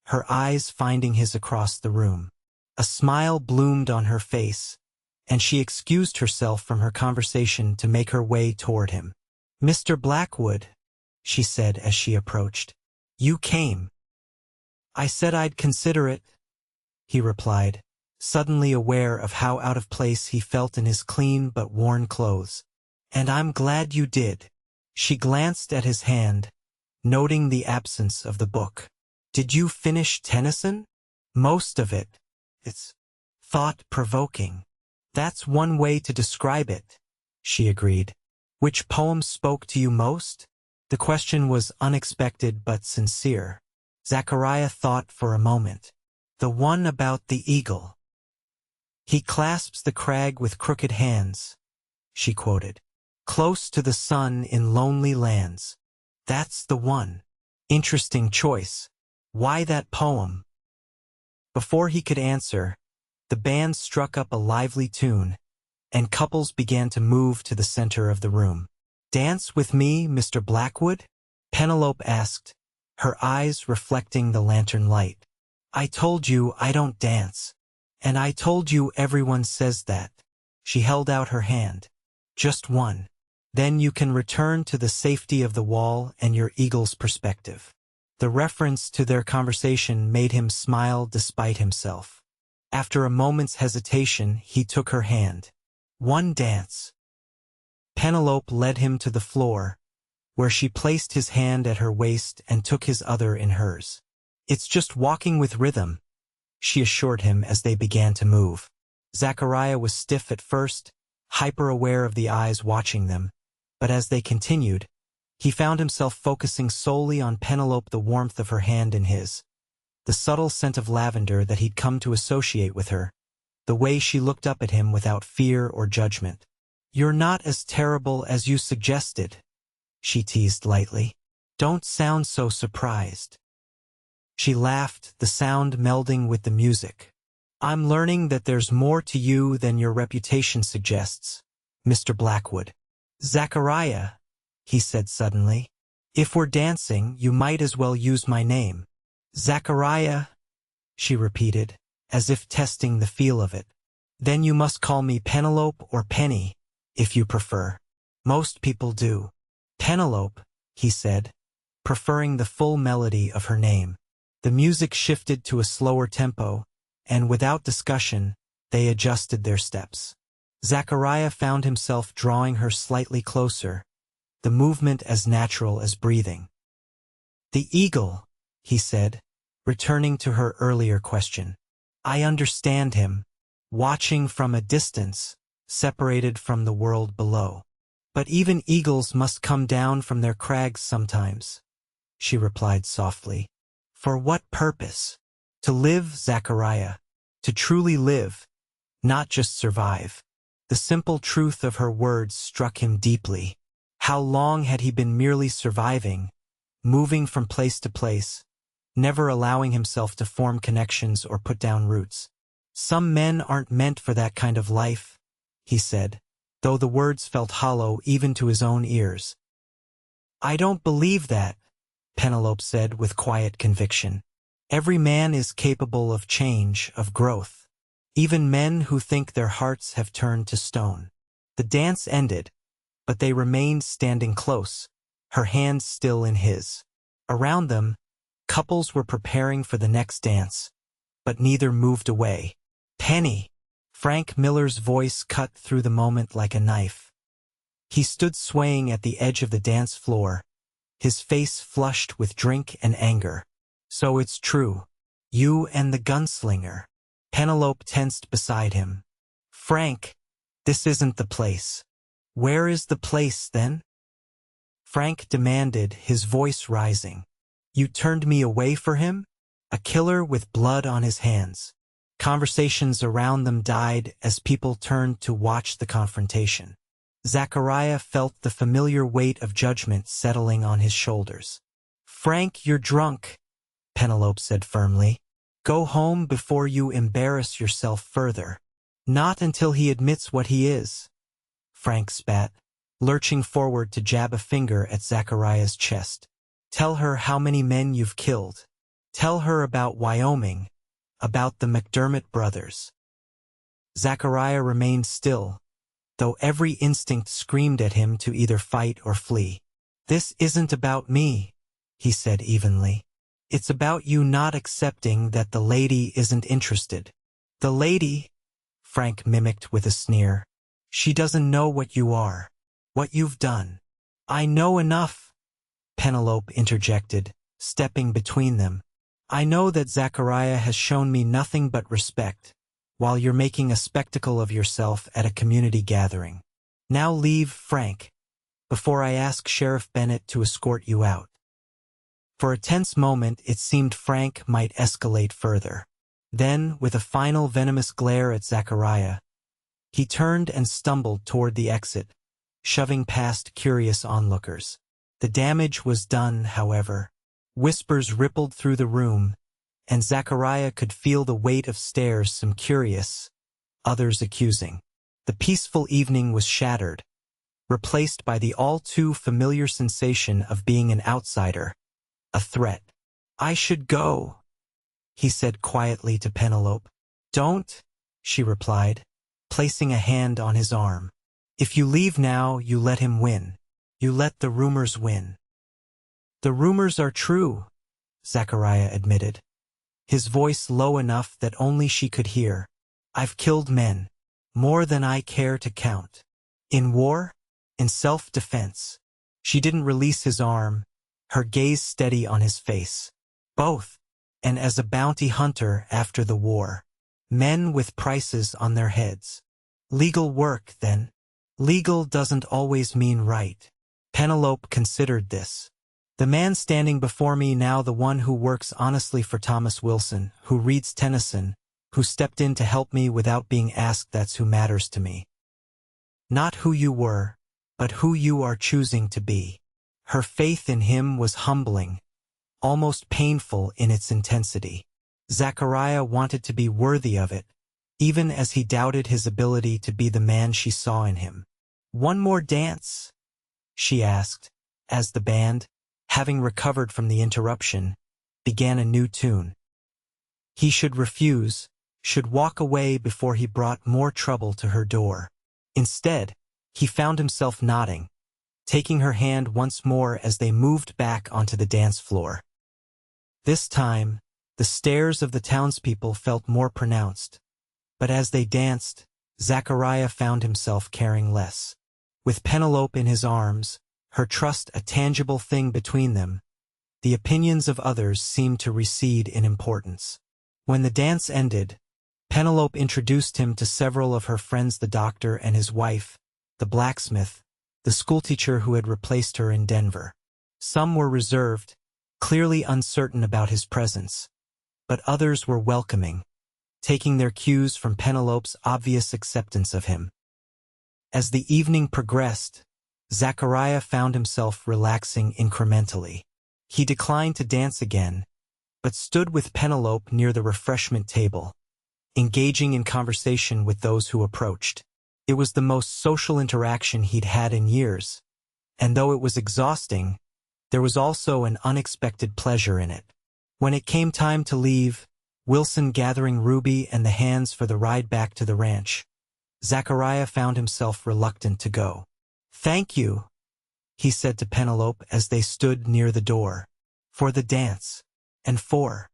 her eyes finding his across the room. A smile bloomed on her face, and she excused herself from her conversation to make her way toward him. "Mr. Blackwood," she said as she approached. "You came." "I said I'd consider it," he replied, suddenly aware of how out of place he felt in his clean but worn clothes. "And I'm glad you did." She glanced at his hand, noting the absence of the book. "Did you finish Tennyson?" "Most of it. It's thought-provoking." "That's one way to describe it," she agreed. "Which poem spoke to you most?" The question was unexpected but sincere. Zachariah thought for a moment. "The one about the eagle. He clasps the crag with crooked hands," she quoted. "Close to the sun in lonely lands. That's the one." "Interesting choice. Why that poem?" Before he could answer, the band struck up a lively tune, and couples began to move to the center of the room. "Dance with me, Mr. Blackwood?" Pennelope asked, her eyes reflecting the lantern light. "I told you I don't dance. And I told you everyone says that." She held out her hand. "Just one. Then you can return to the safety of the wall and your eagle's perspective." The reference to their conversation made him smile despite himself. After a moment's hesitation, he took her hand. "One dance." Pennelope led him to the floor, where she placed his hand at her waist and took his other in hers. "It's just walking with rhythm," she assured him as they began to move. Zachariah was stiff at first, hyper-aware of the eyes watching them, but as they continued, he found himself focusing solely on Pennelope, the warmth of her hand in his, the subtle scent of lavender that he'd come to associate with her, the way she looked up at him without fear or judgment. "You're not as terrible as you suggested," she teased lightly. "Don't sound so surprised." She laughed, the sound melding with the music. "I'm learning that there's more to you than your reputation suggests, Mr. Blackwood." "Zachariah," he said suddenly, "if we're dancing, you might as well use my name." "Zachariah," she repeated, as if testing the feel of it. "Then you must call me Pennelope or Penny, if you prefer. Most people do." "Pennelope," he said, preferring the full melody of her name. The music shifted to a slower tempo, and without discussion, they adjusted their steps. Zachariah found himself drawing her slightly closer, the movement as natural as breathing. "The eagle," he said, returning to her earlier question. "I understand him, watching from a distance, separated from the world below. But even eagles must come down from their crags sometimes," she replied softly. "For what purpose?" "To live, Zachariah. To truly live, not just survive." The simple truth of her words struck him deeply. How long had he been merely surviving, moving from place to place, never allowing himself to form connections or put down roots? "Some men aren't meant for that kind of life," he said, though the words felt hollow even to his own ears. "I don't believe that," Pennelope said with quiet conviction. "Every man is capable of change, of growth. Even men who think their hearts have turned to stone." The dance ended, but they remained standing close, her hands still in his. Around them, couples were preparing for the next dance, but neither moved away. "Penny!" Frank Miller's voice cut through the moment like a knife. He stood swaying at the edge of the dance floor, his face flushed with drink and anger. So it's true. You and the gunslinger. Pennelope tensed beside him. Frank, this isn't the place. Where is the place, then? Frank demanded, his voice rising. You turned me away for him? A killer with blood on his hands. Conversations around them died as people turned to watch the confrontation. Zachariah felt the familiar weight of judgment settling on his shoulders. Frank, you're drunk, Pennelope said firmly. Go home before you embarrass yourself further. Not until he admits what he is. Frank spat, lurching forward to jab a finger at Zachariah's chest. Tell her how many men you've killed. Tell her about Wyoming, about the McDermott brothers. Zachariah remained still, though every instinct screamed at him to either fight or flee. This isn't about me, he said evenly. It's about you not accepting that the lady isn't interested. The lady, Frank mimicked with a sneer. She doesn't know what you are, what you've done. I know enough, Pennelope interjected, stepping between them. I know that Zachariah has shown me nothing but respect, while you're making a spectacle of yourself at a community gathering. Now leave, Frank, before I ask Sheriff Bennett to escort you out. For a tense moment, it seemed Frank might escalate further. Then, with a final venomous glare at Zachariah, he turned and stumbled toward the exit, shoving past curious onlookers. The damage was done, however. Whispers rippled through the room, and Zachariah could feel the weight of stares, some curious, others accusing. The peaceful evening was shattered, replaced by the all-too-familiar sensation of being an outsider, a threat. I should go, he said quietly to Pennelope. Don't, she replied, placing a hand on his arm. If you leave now, you let him win. You let the rumors win. The rumors are true, Zachariah admitted, his voice low enough that only she could hear. I've killed men, more than I care to count. In war, in self-defense. She didn't release his arm, her gaze steady on his face. Both, and as a bounty hunter after the war. Men with prices on their heads. Legal work, then. Legal doesn't always mean right. Pennelope considered this. The man standing before me now, the one who works honestly for Thomas Wilson, who reads Tennyson, who stepped in to help me without being asked, that's who matters to me. Not who you were, but who you are choosing to be. Her faith in him was humbling, almost painful in its intensity. Zachariah wanted to be worthy of it, even as he doubted his ability to be the man she saw in him. One more dance? She asked, as the band, having recovered from the interruption, began a new tune. He should refuse, should walk away before he brought more trouble to her door. Instead, he found himself nodding, taking her hand once more as they moved back onto the dance floor. This time, the stares of the townspeople felt more pronounced, but as they danced, Zachariah found himself caring less. With Pennelope in his arms, her trust a tangible thing between them, the opinions of others seemed to recede in importance. When the dance ended, Pennelope introduced him to several of her friends, the doctor and his wife, the blacksmith, the schoolteacher who had replaced her in Denver. Some were reserved, clearly uncertain about his presence, but others were welcoming, taking their cues from Pennelope's obvious acceptance of him. As the evening progressed, Zachariah found himself relaxing incrementally. He declined to dance again, but stood with Pennelope near the refreshment table, engaging in conversation with those who approached. It was the most social interaction he'd had in years, and though it was exhausting, there was also an unexpected pleasure in it. When it came time to leave, Wilson gathering Ruby and the hands for the ride back to the ranch, Zachariah found himself reluctant to go. Thank you, he said to Pennelope as they stood near the door, for the dance, and for.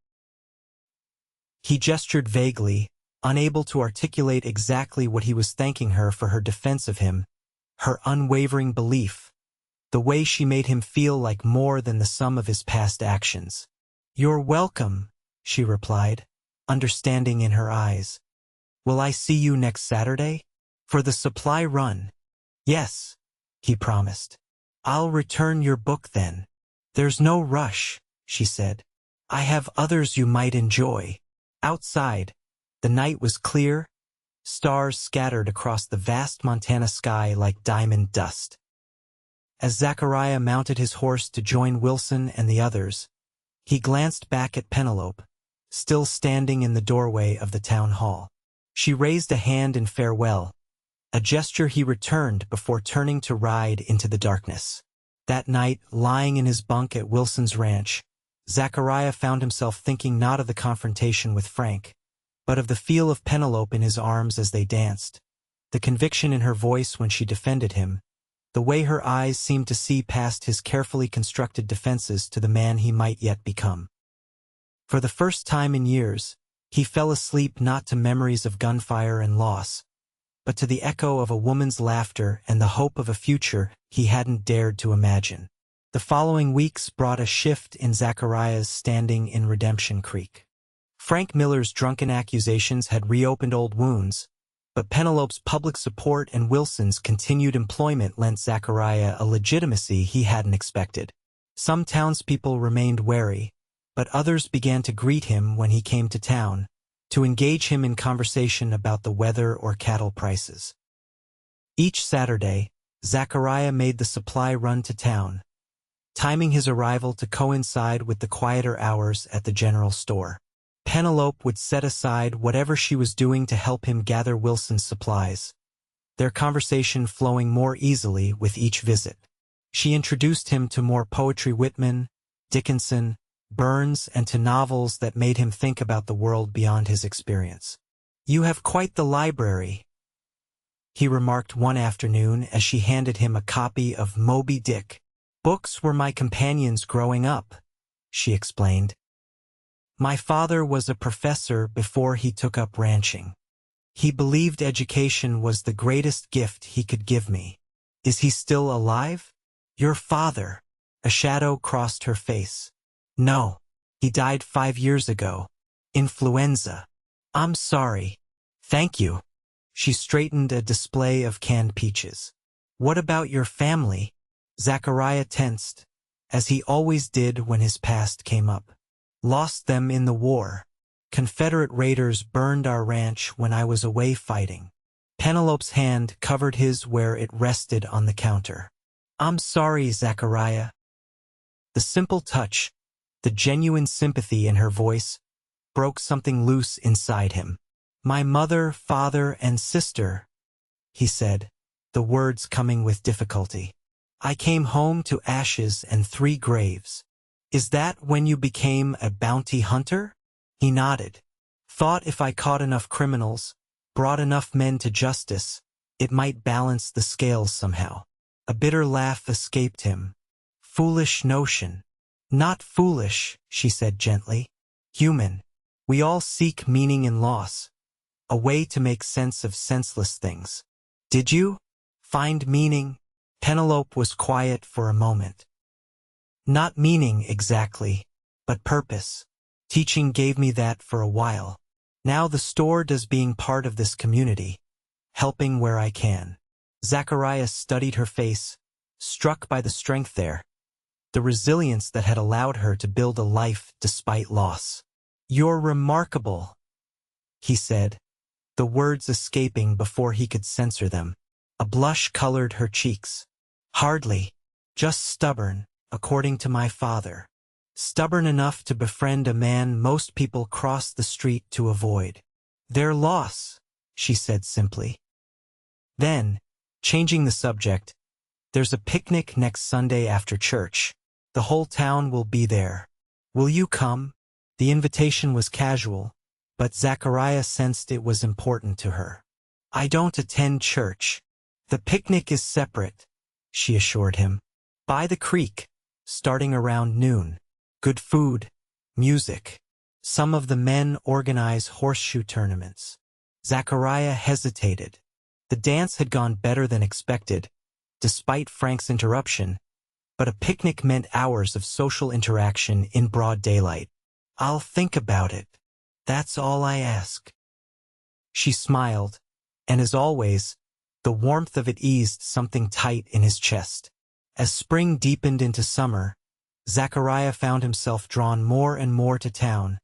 He gestured vaguely, unable to articulate exactly what he was thanking her for defense of him, her unwavering belief, the way she made him feel like more than the sum of his past actions. "You're welcome," she replied, understanding in her eyes. "Will I see you next Saturday? For the supply run?" "Yes," he promised. "I'll return your book then." "There's no rush," she said. "I have others you might enjoy." Outside, the night was clear, stars scattered across the vast Montana sky like diamond dust. As Zachariah mounted his horse to join Wilson and the others, he glanced back at Pennelope, still standing in the doorway of the town hall. She raised a hand in farewell, a gesture he returned before turning to ride into the darkness. That night, lying in his bunk at Wilson's ranch, Zachariah found himself thinking not of the confrontation with Frank, but of the feel of Pennelope in his arms as they danced, the conviction in her voice when she defended him, the way her eyes seemed to see past his carefully constructed defenses to the man he might yet become. For the first time in years, he fell asleep not to memories of gunfire and loss, but to the echo of a woman's laughter and the hope of a future he hadn't dared to imagine. The following weeks brought a shift in Zachariah's standing in Redemption Creek. Frank Miller's drunken accusations had reopened old wounds, but Penelope's public support and Wilson's continued employment lent Zachariah a legitimacy he hadn't expected. Some townspeople remained wary, but others began to greet him when he came to town, to engage him in conversation about the weather or cattle prices. Each Saturday, Zachariah made the supply run to town, timing his arrival to coincide with the quieter hours at the general store. Pennelope would set aside whatever she was doing to help him gather Wilson's supplies, their conversation flowing more easily with each visit. She introduced him to more poetry: Whitman, Dickinson, Burns, and to novels that made him think about the world beyond his experience. "You have quite the library," he remarked one afternoon as she handed him a copy of Moby Dick. "Books were my companions growing up," she explained. "My father was a professor before he took up ranching. He believed education was the greatest gift he could give me." "Is he still alive?" "Your father?" A shadow crossed her face. "No, he died 5 years ago. Influenza." "I'm sorry." "Thank you." She straightened a display of canned peaches. "What about your family?" Zachariah tensed, as he always did when his past came up. "Lost them in the war. Confederate raiders burned our ranch when I was away fighting." Penelope's hand covered his where it rested on the counter. "I'm sorry, Zachariah." The simple touch, the genuine sympathy in her voice, broke something loose inside him. "My mother, father, and sister," he said, the words coming with difficulty. "I came home to ashes and 3 graves." "Is that when you became a bounty hunter?" He nodded. "Thought if I caught enough criminals, brought enough men to justice, it might balance the scales somehow." A bitter laugh escaped him. "Foolish notion." "Not foolish," she said gently. "Human. We all seek meaning in loss, a way to make sense of senseless things." "Did you find meaning?" Penelope was quiet for a moment. "Not meaning exactly, but purpose. Teaching gave me that for a while. Now the store does being part of this community, helping where I can." Zachariah studied her face, struck by the strength there, the resilience that had allowed her to build a life despite loss. "You're remarkable," he said, the words escaping before he could censor them. A blush colored her cheeks. "Hardly. Just stubborn, according to my father. Stubborn enough to befriend a man most people cross the street to avoid." "Their loss," she said simply. Then, changing the subject, "There's a picnic next Sunday after church. The whole town will be there. Will you come?" The invitation was casual, but Zachariah sensed it was important to her. "I don't attend church." "The picnic is separate," she assured him. "By the creek, starting around noon. Good food, music. Some of the men organize horseshoe tournaments." Zachariah hesitated. The dance had gone better than expected, despite Frank's interruption, but a picnic meant hours of social interaction in broad daylight. "I'll think about it. That's all I ask." She smiled, and as always, the warmth of it eased something tight in his chest. As spring deepened into summer, Zachariah found himself drawn more and more to town,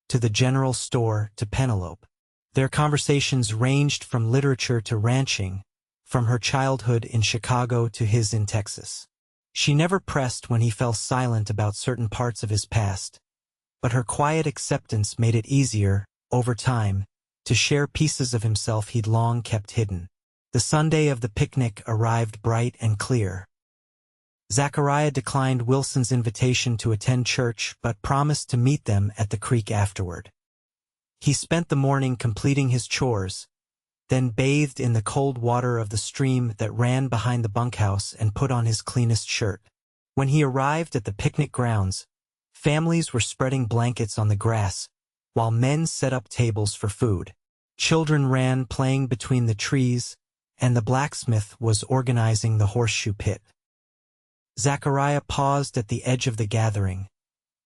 to the general store, to Pennelope. Their conversations ranged from literature to ranching, from her childhood in Chicago to his in Texas. She never pressed when he fell silent about certain parts of his past, but her quiet acceptance made it easier, over time, to share pieces of himself he'd long kept hidden. The Sunday of the picnic arrived bright and clear. Zachariah declined Wilson's invitation to attend church but promised to meet them at the creek afterward. He spent the morning completing his chores, then bathed in the cold water of the stream that ran behind the bunkhouse and put on his cleanest shirt. When he arrived at the picnic grounds, families were spreading blankets on the grass, while men set up tables for food. Children ran playing between the trees, and the blacksmith was organizing the horseshoe pit. Zachariah paused at the edge of the gathering,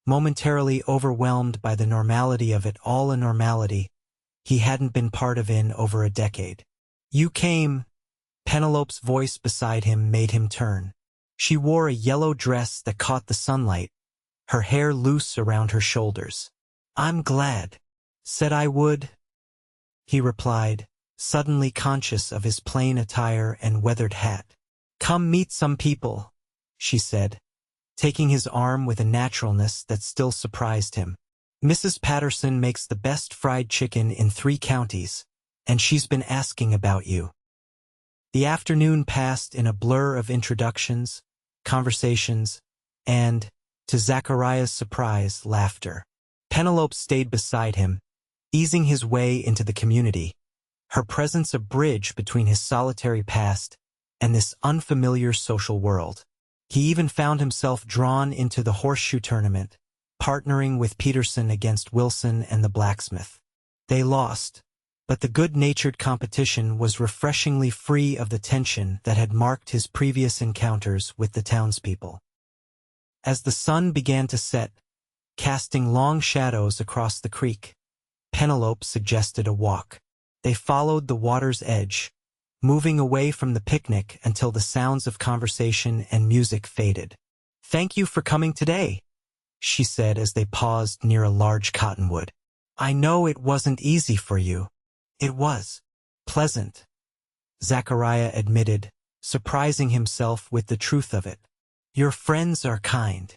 momentarily overwhelmed by the normality of it all, a normality he hadn't been part of in over a decade. "You came." Penelope's voice beside him made him turn. She wore a yellow dress that caught the sunlight, her hair loose around her shoulders. "I'm glad. Said I would," he replied, suddenly conscious of his plain attire and weathered hat. "Come meet some people," she said, taking his arm with a naturalness that still surprised him. "Mrs. Patterson makes the best fried chicken in 3 counties, and she's been asking about you." The afternoon passed in a blur of introductions, conversations, and, to Zachariah's surprise, laughter. Penelope stayed beside him, easing his way into the community, her presence a bridge between his solitary past and this unfamiliar social world. He even found himself drawn into the horseshoe tournament, partnering with Peterson against Wilson and the blacksmith. They lost, but the good-natured competition was refreshingly free of the tension that had marked his previous encounters with the townspeople. As the sun began to set, casting long shadows across the creek, Penelope suggested a walk. They followed the water's edge, moving away from the picnic until the sounds of conversation and music faded. "Thank you for coming today," she said as they paused near a large cottonwood. "I know it wasn't easy for you." "It was pleasant," Zachariah admitted, surprising himself with the truth of it. "Your friends are kind.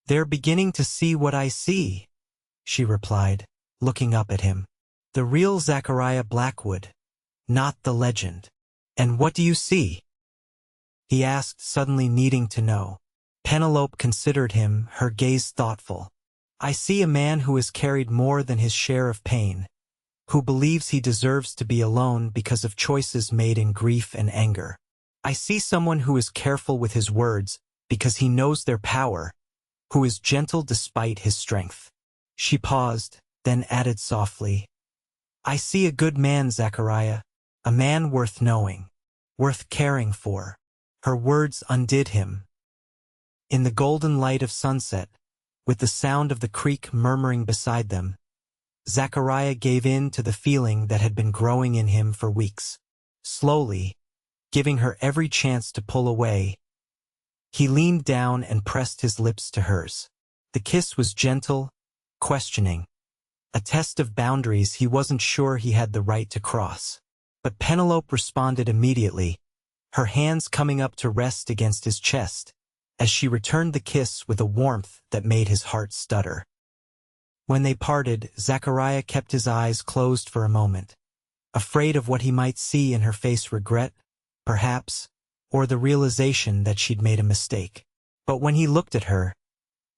They're beginning to see what I see," she replied, looking up at him. "The real Zachariah Blackwood, not the legend." "And what do you see?" he asked, suddenly needing to know. Penelope considered him, her gaze thoughtful. "I see a man who has carried more than his share of pain, who believes he deserves to be alone because of choices made in grief and anger. I see someone who is careful with his words because he knows their power, who is gentle despite his strength." She paused, then added softly, "I see a good man, Zachariah, a man worth knowing, worth caring for." Her words undid him. In the golden light of sunset, with the sound of the creek murmuring beside them, Zachariah gave in to the feeling that had been growing in him for weeks. Slowly, giving her every chance to pull away, he leaned down and pressed his lips to hers. The kiss was gentle, questioning, a test of boundaries he wasn't sure he had the right to cross. But Penelope responded immediately, her hands coming up to rest against his chest, as she returned the kiss with a warmth that made his heart stutter. When they parted, Zachariah kept his eyes closed for a moment, afraid of what he might see in her face, regret, perhaps, or the realization that she'd made a mistake. But when he looked at her,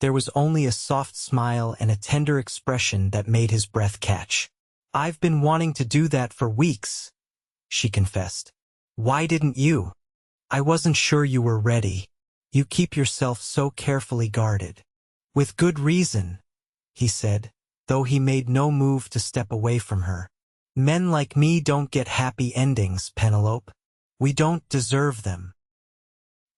there was only a soft smile and a tender expression that made his breath catch. "I've been wanting to do that for weeks," she confessed. "Why didn't you?" "I wasn't sure you were ready. You keep yourself so carefully guarded." "With good reason," he said, though he made no move to step away from her. "Men like me don't get happy endings, Penelope. We don't deserve them."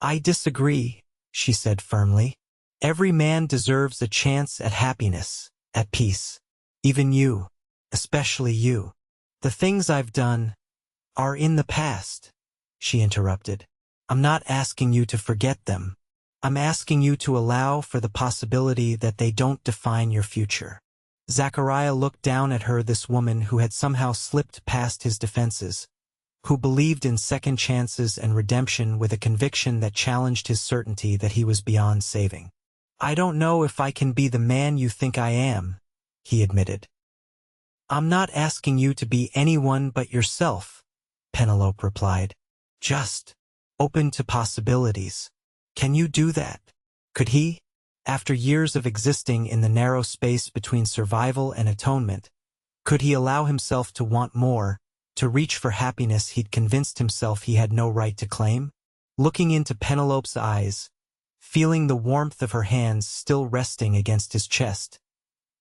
I disagree, she said firmly. Every man deserves a chance at happiness, at peace. Even you, especially you. The things I've done are in the past, she interrupted. I'm not asking you to forget them. I'm asking you to allow for the possibility that they don't define your future. Zachariah looked down at her, this woman who had somehow slipped past his defenses, who believed in second chances and redemption with a conviction that challenged his certainty that he was beyond saving. I don't know if I can be the man you think I am, he admitted. I'm not asking you to be anyone but yourself, Pennelope replied. Just open to possibilities. Can you do that? Could he? After years of existing in the narrow space between survival and atonement, could he allow himself to want more, to reach for happiness he'd convinced himself he had no right to claim? Looking into Penelope's eyes, feeling the warmth of her hands still resting against his chest,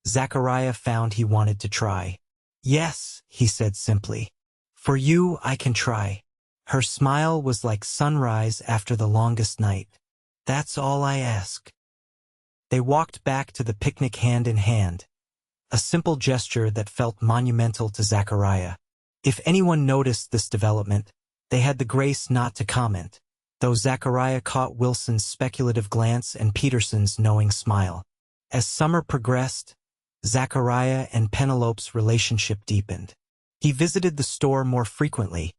Zachariah found he wanted to try. Yes, he said simply. For you, I can try. Her smile was like sunrise after the longest night. That's all I ask. They walked back to the picnic hand in hand, a simple gesture that felt monumental to Zachariah. If anyone noticed this development, they had the grace not to comment, though Zachariah caught Wilson's speculative glance and Peterson's knowing smile. As summer progressed, Zachariah and Penelope's relationship deepened. He visited the store more frequently,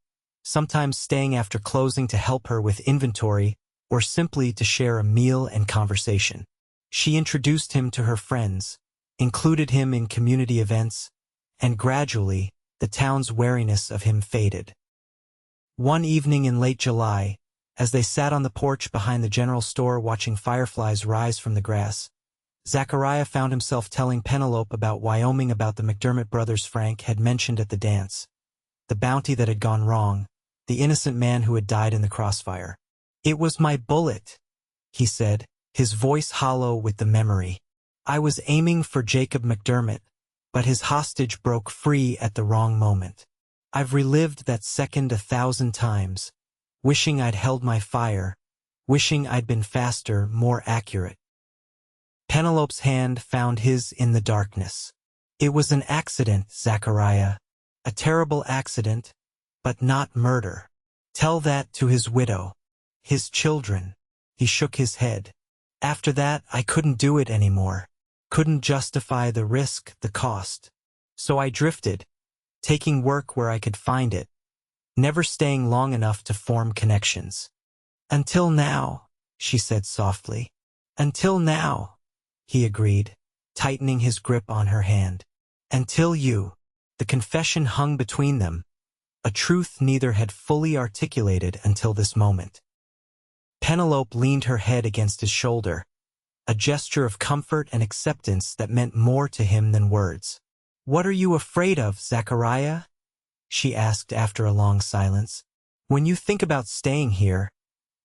sometimes staying after closing to help her with inventory or simply to share a meal and conversation. She introduced him to her friends, included him in community events, and gradually, the town's wariness of him faded. One evening in late July, as they sat on the porch behind the general store watching fireflies rise from the grass, Zachariah found himself telling Penelope about Wyoming, about the McDermott brothers Frank had mentioned at the dance, the bounty that had gone wrong, the innocent man who had died in the crossfire. It was my bullet, he said, his voice hollow with the memory. I was aiming for Jacob McDermott, but his hostage broke free at the wrong moment. I've relived that second 1,000 times, wishing I'd held my fire, wishing I'd been faster, more accurate. Penelope's hand found his in the darkness. It was an accident, Zachariah. A terrible accident, but not murder. Tell that to his widow. His children. He shook his head. After that, I couldn't do it anymore. Couldn't justify the risk, the cost. So I drifted, taking work where I could find it, never staying long enough to form connections. Until now, she said softly. Until now, he agreed, tightening his grip on her hand. Until you. The confession hung between them, a truth neither had fully articulated until this moment. Penelope leaned her head against his shoulder, a gesture of comfort and acceptance that meant more to him than words. What are you afraid of, Zachariah? She asked after a long silence. When you think about staying here,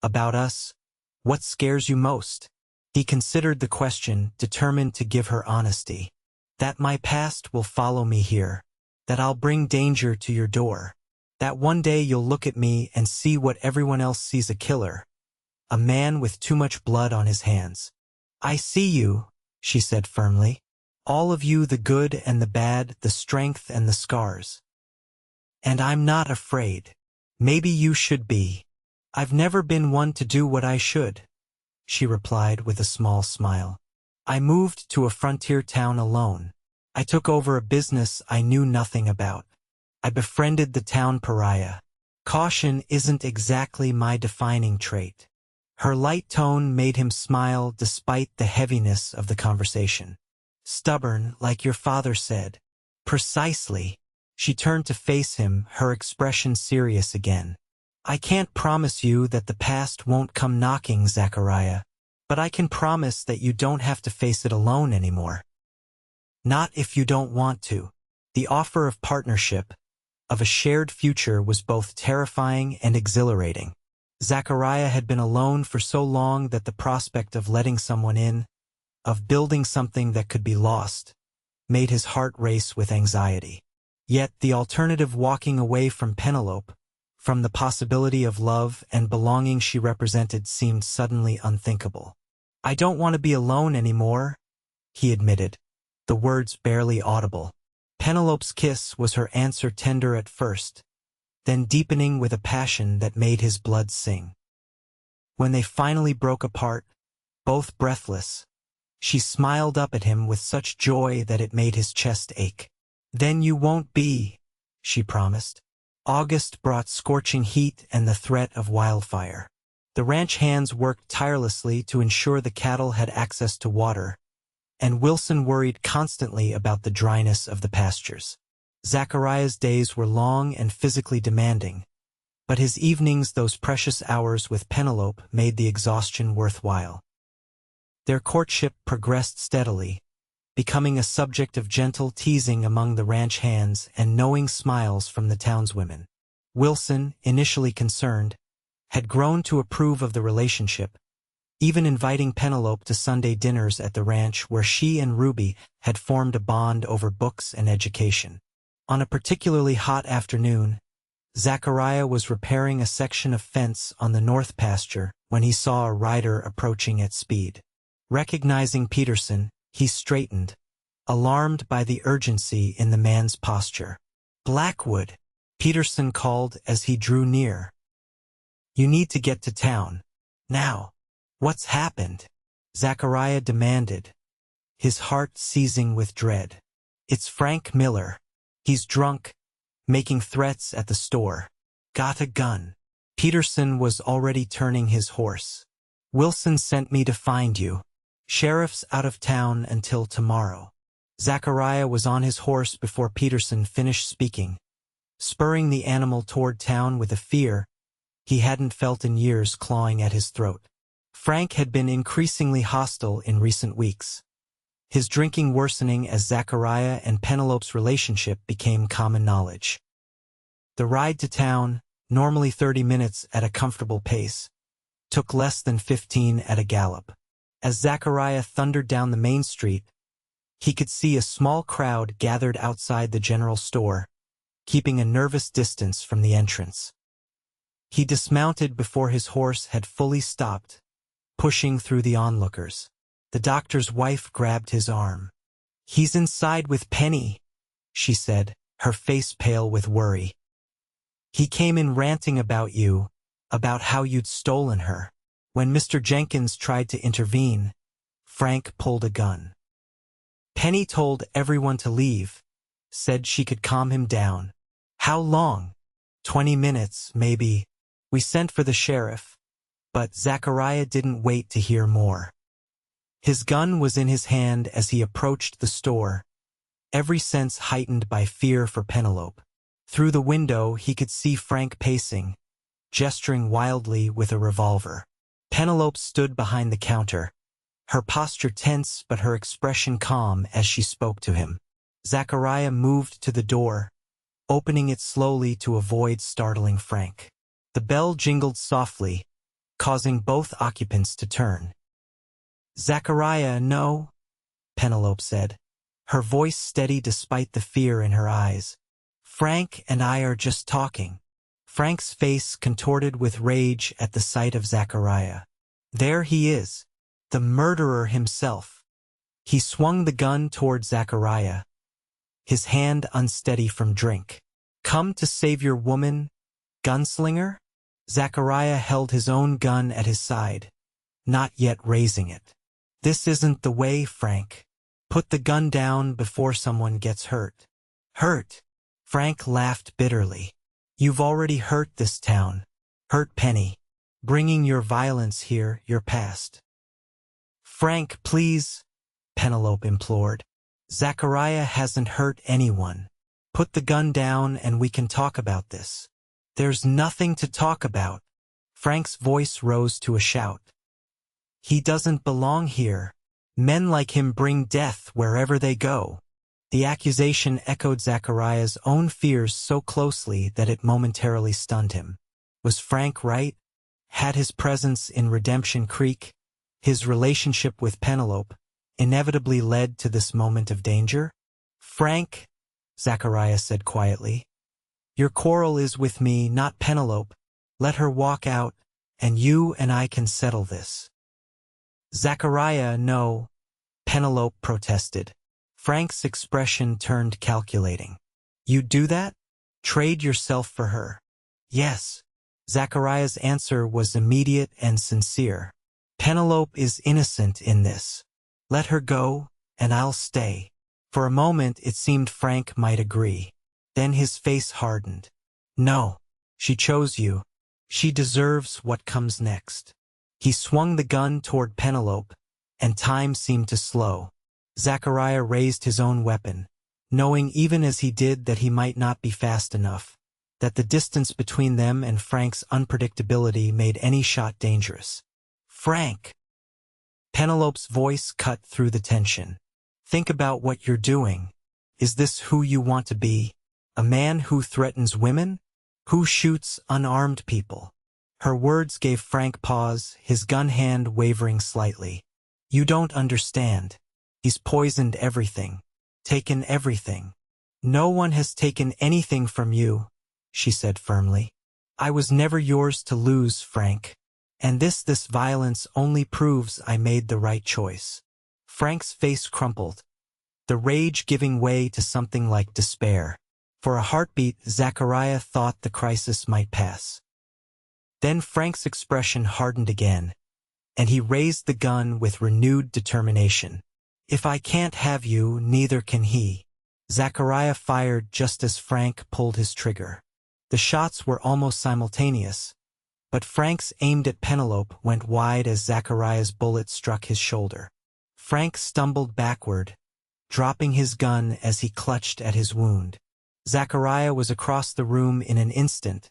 about us, what scares you most? He considered the question, determined to give her honesty. That my past will follow me here, that I'll bring danger to your door, that one day you'll look at me and see what everyone else sees, a killer, a man with too much blood on his hands. I see you, she said firmly. All of you, the good and the bad, the strength and the scars. And I'm not afraid. Maybe you should be. I've never been one to do what I should, she replied with a small smile. I moved to a frontier town alone. I took over a business I knew nothing about. I befriended the town pariah. Caution isn't exactly my defining trait. Her light tone made him smile despite the heaviness of the conversation. Stubborn, like your father said. Precisely. She turned to face him, her expression serious again. I can't promise you that the past won't come knocking, Zachariah, but I can promise that you don't have to face it alone anymore. Not if you don't want to. The offer of partnership, of a shared future, was both terrifying and exhilarating. Zachariah had been alone for so long that the prospect of letting someone in, of building something that could be lost, made his heart race with anxiety. Yet the alternative, walking away from Penelope, from the possibility of love and belonging she represented seemed suddenly unthinkable. "I don't want to be alone anymore," he admitted, the words barely audible. Penelope's kiss was her answer, tender at first, then deepening with a passion that made his blood sing. When they finally broke apart, both breathless, she smiled up at him with such joy that it made his chest ache. "Then you won't be," she promised. August brought scorching heat and the threat of wildfire. The ranch hands worked tirelessly to ensure the cattle had access to water, and Wilson worried constantly about the dryness of the pastures. Zachariah's days were long and physically demanding, but his evenings, those precious hours with Penelope, made the exhaustion worthwhile. Their courtship progressed steadily, becoming a subject of gentle teasing among the ranch hands and knowing smiles from the townswomen. Wilson, initially concerned, had grown to approve of the relationship, even inviting Penelope to Sunday dinners at the ranch where she and Ruby had formed a bond over books and education. On a particularly hot afternoon, Zachariah was repairing a section of fence on the north pasture when he saw a rider approaching at speed. Recognizing Peterson, he straightened, alarmed by the urgency in the man's posture. "Blackwood," Peterson called as he drew near. "You need to get to town. Now." "What's happened?" Zachariah demanded, his heart seizing with dread. "It's Frank Miller. He's drunk, making threats at the store. Got a gun." Peterson was already turning his horse. "Wilson sent me to find you. Sheriff's out of town until tomorrow." Zachariah was on his horse before Peterson finished speaking, spurring the animal toward town with a fear he hadn't felt in years clawing at his throat. Frank had been increasingly hostile in recent weeks, his drinking worsening as Zachariah and Penelope's relationship became common knowledge. The ride to town, normally 30 minutes at a comfortable pace, took less than 15 at a gallop. As Zachariah thundered down the main street, he could see a small crowd gathered outside the general store, keeping a nervous distance from the entrance. He dismounted before his horse had fully stopped, pushing through the onlookers. The doctor's wife grabbed his arm. "He's inside with Penny," she said, her face pale with worry. "He came in ranting about you, about how you'd stolen her." When Mr. Jenkins tried to intervene, Frank pulled a gun. "Penny told everyone to leave, said she could calm him down." "How long?" 20 minutes, maybe. We sent for the sheriff, but Zachariah didn't wait to hear more. His gun was in his hand as he approached the store, every sense heightened by fear for Penelope. Through the window he could see Frank pacing, gesturing wildly with a revolver. Penelope stood behind the counter, her posture tense but her expression calm as she spoke to him. Zachariah moved to the door, opening it slowly to avoid startling Frank. The bell jingled softly, causing both occupants to turn. "Zachariah, no," Penelope said, her voice steady despite the fear in her eyes. "Frank and I are just talking." Frank's face contorted with rage at the sight of Zachariah. "There he is, the murderer himself." He swung the gun toward Zachariah, his hand unsteady from drink. "Come to save your woman, gunslinger?" Zachariah held his own gun at his side, not yet raising it. "This isn't the way, Frank. Put the gun down before someone gets hurt." "Hurt?" Frank laughed bitterly. "You've already hurt this town, hurt Penny. Bringing your violence here, your past." "Frank, please," Penelope implored. "Zachariah hasn't hurt anyone. Put the gun down and we can talk about this." "There's nothing to talk about." Frank's voice rose to a shout. "He doesn't belong here. Men like him bring death wherever they go." The accusation echoed Zachariah's own fears so closely that it momentarily stunned him. Was Frank right? Had his presence in Redemption Creek, his relationship with Penelope, inevitably led to this moment of danger? "Frank," Zachariah said quietly, Your quarrel is with me, not Pennelope. Let her walk out, and you and I can settle this." "Zachariah, no," Pennelope protested. Frank's expression turned calculating. "You'd do that? Trade yourself for her?" "Yes." Zachariah's answer was immediate and sincere. "Pennelope is innocent in this. Let her go, and I'll stay." For a moment it seemed Frank might agree. Then his face hardened. "No. She chose you. She deserves what comes next." He swung the gun toward Pennelope, and time seemed to slow. Zachariah raised his own weapon, knowing even as he did that he might not be fast enough, that the distance between them and Frank's unpredictability made any shot dangerous. "Frank!" Penelope's voice cut through the tension. "Think about what you're doing. Is this who you want to be? A man who threatens women? Who shoots unarmed people?" Her words gave Frank pause, his gun hand wavering slightly. "You don't understand. He's poisoned everything. Taken everything." "No one has taken anything from you," she said firmly. "I was never yours to lose, Frank. And this violence only proves I made the right choice." Frank's face crumpled, the rage giving way to something like despair. For a heartbeat, Zachariah thought the crisis might pass. Then Frank's expression hardened again, and he raised the gun with renewed determination. "If I can't have you, neither can he." Zachariah fired just as Frank pulled his trigger. The shots were almost simultaneous, but Frank's aimed at Pennelope went wide as Zachariah's bullet struck his shoulder. Frank stumbled backward, dropping his gun as he clutched at his wound. Zachariah was across the room in an instant,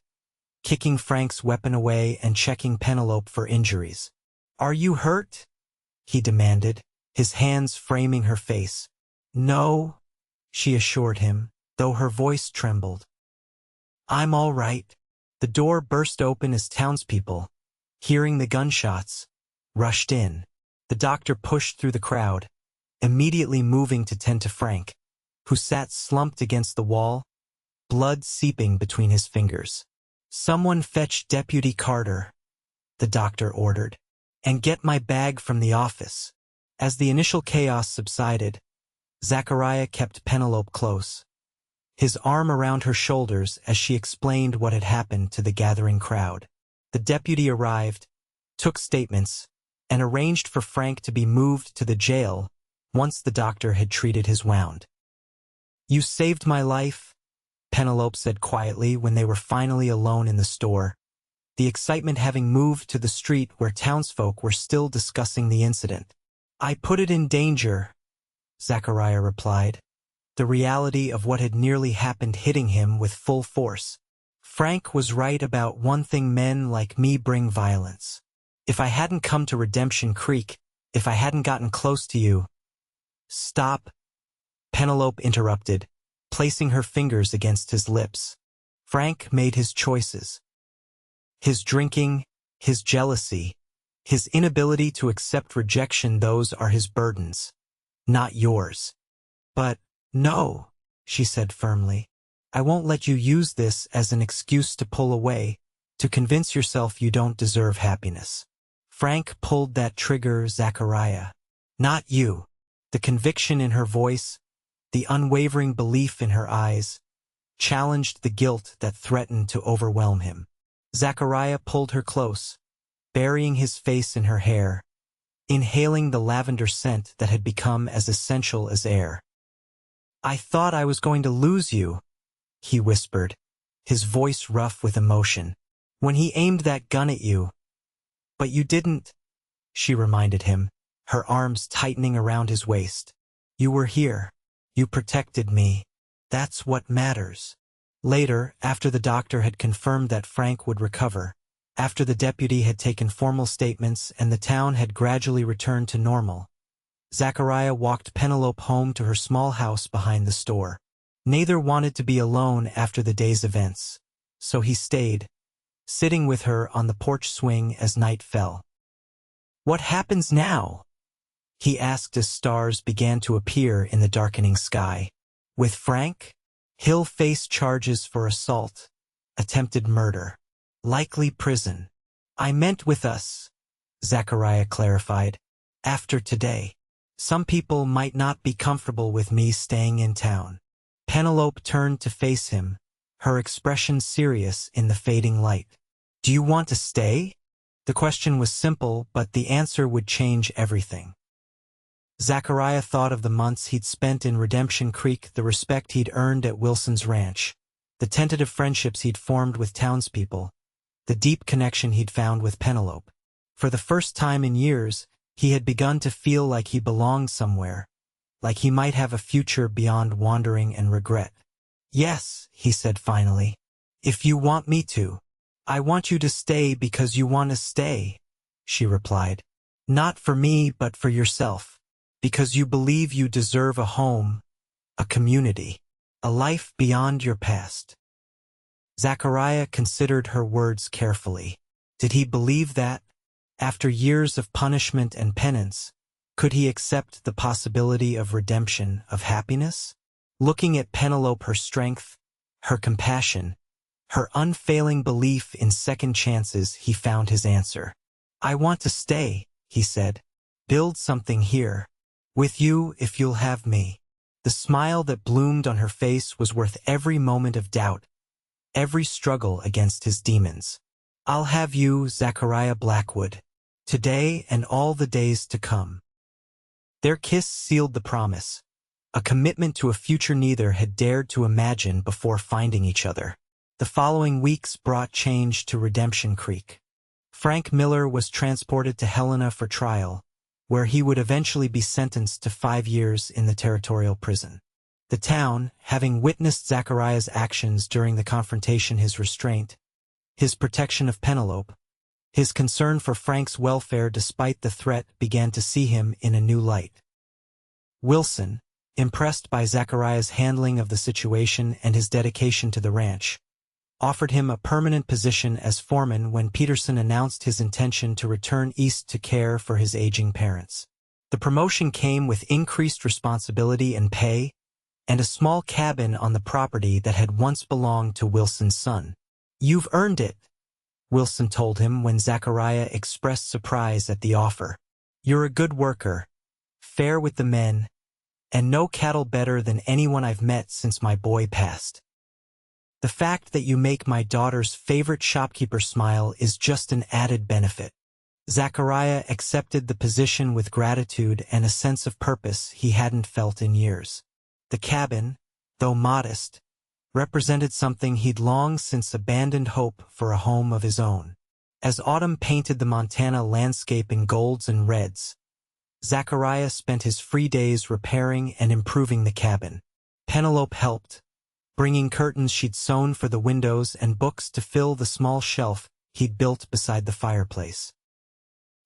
kicking Frank's weapon away and checking Pennelope for injuries. "Are you hurt?" he demanded, his hands framing her face. "No," she assured him, though her voice trembled. "I'm all right." The door burst open as townspeople, hearing the gunshots, rushed in. The doctor pushed through the crowd, immediately moving to tend to Frank, who sat slumped against the wall, blood seeping between his fingers. "Someone fetch Deputy Carter," the doctor ordered, "and get my bag from the office." As the initial chaos subsided, Zachariah kept Pennelope close, his arm around her shoulders as she explained what had happened to the gathering crowd. The deputy arrived, took statements, and arranged for Frank to be moved to the jail once the doctor had treated his wound. "You saved my life," Pennelope said quietly when they were finally alone in the store, the excitement having moved to the street where townsfolk were still discussing the incident. "I put it in danger," Zachariah replied, the reality of what had nearly happened hitting him with full force. "Frank was right about one thing: men like me bring violence. If I hadn't come to Redemption Creek, if I hadn't gotten close to you—" "Stop," Pennelope interrupted, placing her fingers against his lips. Frank made his choices. His drinking, his jealousy, his inability to accept rejection, those are his burdens, not yours. "But, no," she said firmly. "I won't let you use this as an excuse to pull away, to convince yourself you don't deserve happiness." Frank pulled that trigger, Zachariah. "Not you." The conviction in her voice, the unwavering belief in her eyes, challenged the guilt that threatened to overwhelm him. Zachariah pulled her close, burying his face in her hair, inhaling the lavender scent that had become as essential as air. "I thought I was going to lose you," he whispered, his voice rough with emotion, "when he aimed that gun at you." "But you didn't," she reminded him, her arms tightening around his waist. "You were here. You protected me. That's what matters." Later, after the doctor had confirmed that Frank would recover, after the deputy had taken formal statements and the town had gradually returned to normal, Zachariah walked Pennelope home to her small house behind the store. Neither wanted to be alone after the day's events, so he stayed, sitting with her on the porch swing as night fell. "What happens now?" he asked as stars began to appear in the darkening sky. "With Frank?" He'll face charges for assault, attempted murder, likely prison. I meant with us, Zachariah clarified. After today, some people might not be comfortable with me staying in town. Pennelope turned to face him, her expression serious in the fading light. Do you want to stay? The question was simple, but the answer would change everything. Zachariah thought of the months he'd spent in Redemption Creek, the respect he'd earned at Wilson's ranch, the tentative friendships he'd formed with townspeople, the deep connection he'd found with Pennelope. For the first time in years, he had begun to feel like he belonged somewhere, like he might have a future beyond wandering and regret. Yes, he said finally. If you want me to. I want you to stay because you want to stay, she replied. Not for me, but for yourself. Because you believe you deserve a home, a community, a life beyond your past. Zachariah considered her words carefully. Did he believe that? After years of punishment and penance, could he accept the possibility of redemption, of happiness? Looking at Pennelope, her strength, her compassion, her unfailing belief in second chances, he found his answer. I want to stay, he said. Build something here. With you, if you'll have me. The smile that bloomed on her face was worth every moment of doubt, every struggle against his demons. I'll have you, Zachariah Blackwood, today and all the days to come. Their kiss sealed the promise, a commitment to a future neither had dared to imagine before finding each other. The following weeks brought change to Redemption Creek. Frank Miller was transported to Helena for trial, where he would eventually be sentenced to 5 years in the territorial prison. The town, having witnessed Zachariah's actions during the confrontation, his restraint, his protection of Pennelope, his concern for Frank's welfare despite the threat, began to see him in a new light. Wilson, impressed by Zachariah's handling of the situation and his dedication to the ranch, offered him a permanent position as foreman when Peterson announced his intention to return east to care for his aging parents. The promotion came with increased responsibility and pay, and a small cabin on the property that had once belonged to Wilson's son. You've earned it, Wilson told him when Zachariah expressed surprise at the offer. You're a good worker, fair with the men, and no cattle better than anyone I've met since my boy passed. The fact that you make my daughter's favorite shopkeeper smile is just an added benefit. Zachariah accepted the position with gratitude and a sense of purpose he hadn't felt in years. The cabin, though modest, represented something he'd long since abandoned, hope for a home of his own. As autumn painted the Montana landscape in golds and reds, Zachariah spent his free days repairing and improving the cabin. Pennelope helped, bringing curtains she'd sewn for the windows and books to fill the small shelf he'd built beside the fireplace.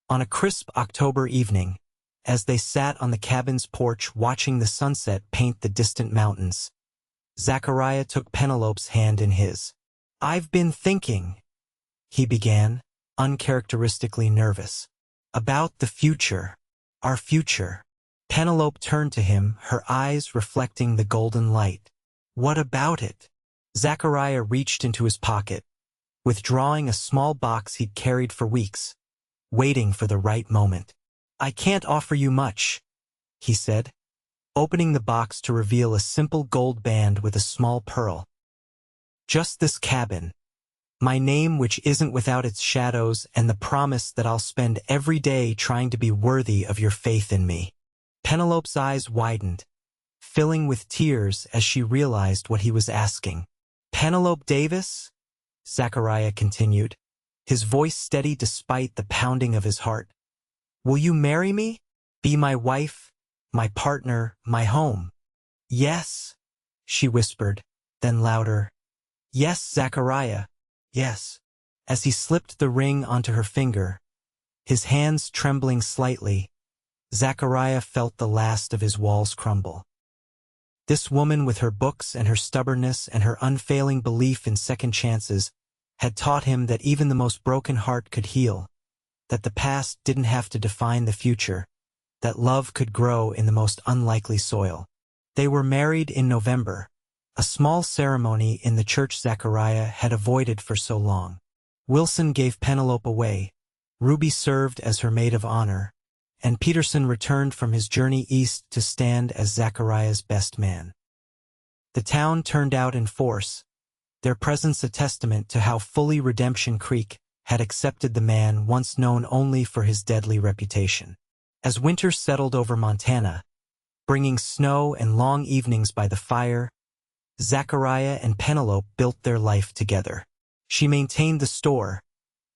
On a crisp October evening, as they sat on the cabin's porch watching the sunset paint the distant mountains, Zachariah took Penelope's hand in his. I've been thinking, he began, uncharacteristically nervous, about the future, our future. Penelope turned to him, her eyes reflecting the golden light. What about it? Zachariah reached into his pocket, withdrawing a small box he'd carried for weeks, waiting for the right moment. I can't offer you much, he said, opening the box to reveal a simple gold band with a small pearl. Just this cabin, my name which isn't without its shadows, and the promise that I'll spend every day trying to be worthy of your faith in me. Penelope's eyes widened, filling with tears as she realized what he was asking. Pennelope Davis? Zachariah continued, his voice steady despite the pounding of his heart. Will you marry me? Be my wife, my partner, my home? Yes, she whispered, then louder. Yes, Zachariah, yes. As he slipped the ring onto her finger, his hands trembling slightly, Zachariah felt the last of his walls crumble. This woman, with her books and her stubbornness and her unfailing belief in second chances, had taught him that even the most broken heart could heal, that the past didn't have to define the future, that love could grow in the most unlikely soil. They were married in November, a small ceremony in the church Zachariah had avoided for so long. Wilson gave Pennelope away, Ruby served as her maid of honor, and Peterson returned from his journey east to stand as Zachariah's best man. The town turned out in force, their presence a testament to how fully Redemption Creek had accepted the man once known only for his deadly reputation. As winter settled over Montana, bringing snow and long evenings by the fire, Zachariah and Pennelope built their life together. She maintained the store,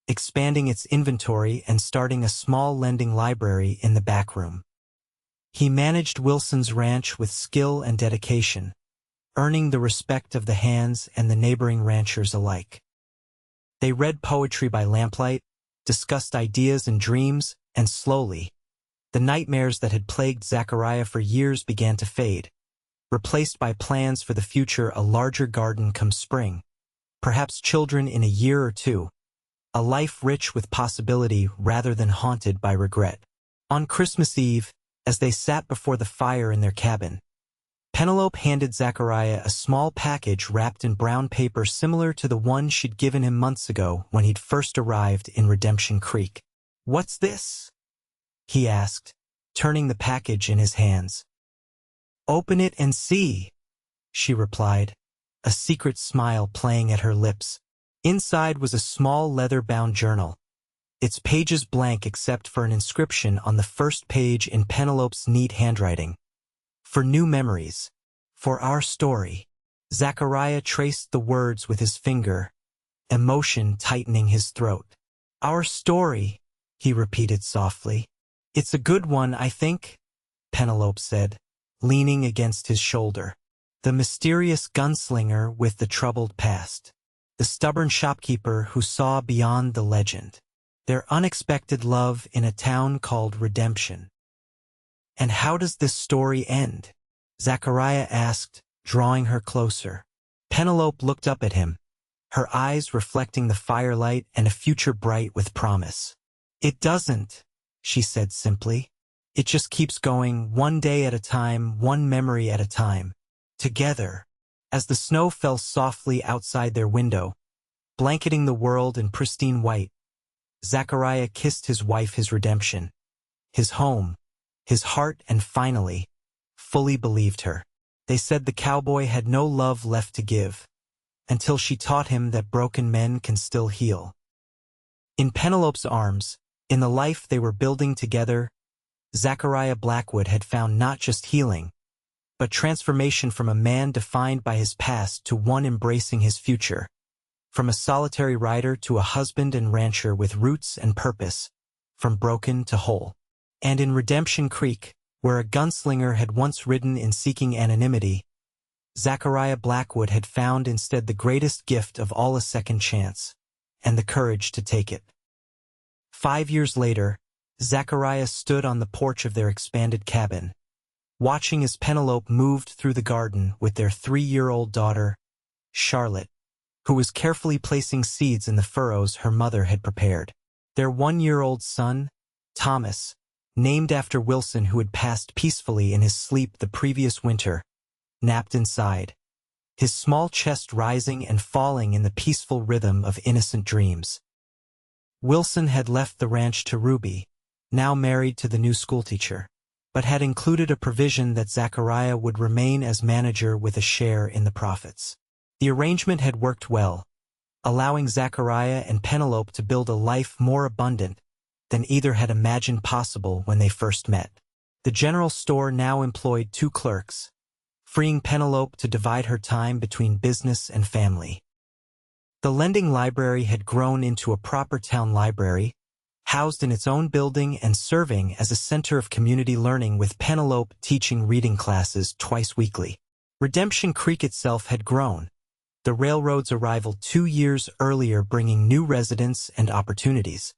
expanding its inventory and starting a small lending library in the back room. He managed Wilson's ranch with skill and dedication, earning the respect of the hands and the neighboring ranchers alike. They read poetry by lamplight, discussed ideas and dreams, and slowly, the nightmares that had plagued Zachariah for years began to fade, replaced by plans for the future: a larger garden come spring, perhaps children in a year or two, a life rich with possibility rather than haunted by regret. On Christmas Eve, as they sat before the fire in their cabin, Pennelope handed Zachariah a small package wrapped in brown paper similar to the one she'd given him months ago when he'd first arrived in Redemption Creek. "What's this?" he asked, turning the package in his hands. "Open it and see," she replied, a secret smile playing at her lips. Inside was a small leather-bound journal, its pages blank except for an inscription on the first page in Penelope's neat handwriting. "For new memories. For our story." Zachariah traced the words with his finger, emotion tightening his throat. "Our story," he repeated softly. "It's a good one, I think," Pennelope said, leaning against his shoulder. "The mysterious gunslinger with the troubled past. The stubborn shopkeeper who saw beyond the legend. Their unexpected love in a town called Redemption." "And how does this story end?" Zachariah asked, drawing her closer. Pennelope looked up at him, her eyes reflecting the firelight and a future bright with promise. "It doesn't," she said simply. "It just keeps going, one day at a time, one memory at a time. Together." As the snow fell softly outside their window, blanketing the world in pristine white, Zachariah kissed his wife, his redemption, his home, his heart, and finally, fully believed her. They said the cowboy had no love left to give, until she taught him that broken men can still heal. In Pennelope's arms, in the life they were building together, Zachariah Blackwood had found not just healing, but transformation from a man defined by his past to one embracing his future, from a solitary rider to a husband and rancher with roots and purpose, from broken to whole. And in Redemption Creek, where a gunslinger had once ridden in seeking anonymity, Zachariah Blackwood had found instead the greatest gift of all: a second chance, and the courage to take it. 5 years later, Zachariah stood on the porch of their expanded cabin, watching as Pennelope moved through the garden with their 3-year-old daughter, Charlotte, who was carefully placing seeds in the furrows her mother had prepared. Their 1-year-old son, Thomas, named after Wilson, who had passed peacefully in his sleep the previous winter, napped inside, his small chest rising and falling in the peaceful rhythm of innocent dreams. Wilson had left the ranch to Ruby, now married to the new schoolteacher, but had included a provision that Zachariah would remain as manager with a share in the profits. The arrangement had worked well, allowing Zachariah and Pennelope to build a life more abundant than either had imagined possible when they first met. The general store now employed 2 clerks, freeing Pennelope to divide her time between business and family. The lending library had grown into a proper town library, housed in its own building and serving as a center of community learning, with Pennelope teaching reading classes twice weekly. Redemption Creek itself had grown, the railroad's arrival 2 years earlier bringing new residents and opportunities.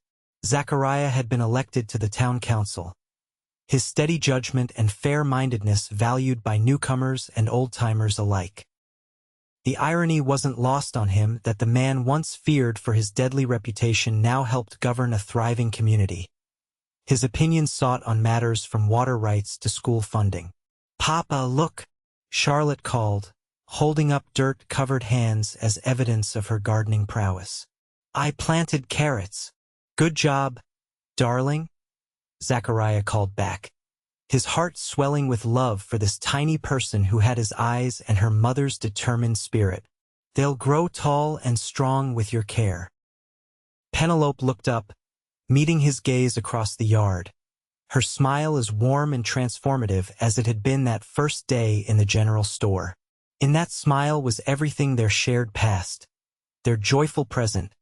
Zachariah had been elected to the town council, his steady judgment and fair-mindedness valued by newcomers and old-timers alike. The irony wasn't lost on him that the man once feared for his deadly reputation now helped govern a thriving community, his opinion sought on matters from water rights to school funding. "Papa, look," Charlotte called, holding up dirt-covered hands as evidence of her gardening prowess. "I planted carrots." "Good job, darling," Zachariah called back, his heart swelling with love for this tiny person who had his eyes and her mother's determined spirit. "They'll grow tall and strong with your care." Penelope looked up, meeting his gaze across the yard, her smile as warm and transformative as it had been that first day in the general store. In that smile was everything their shared past, their joyful present,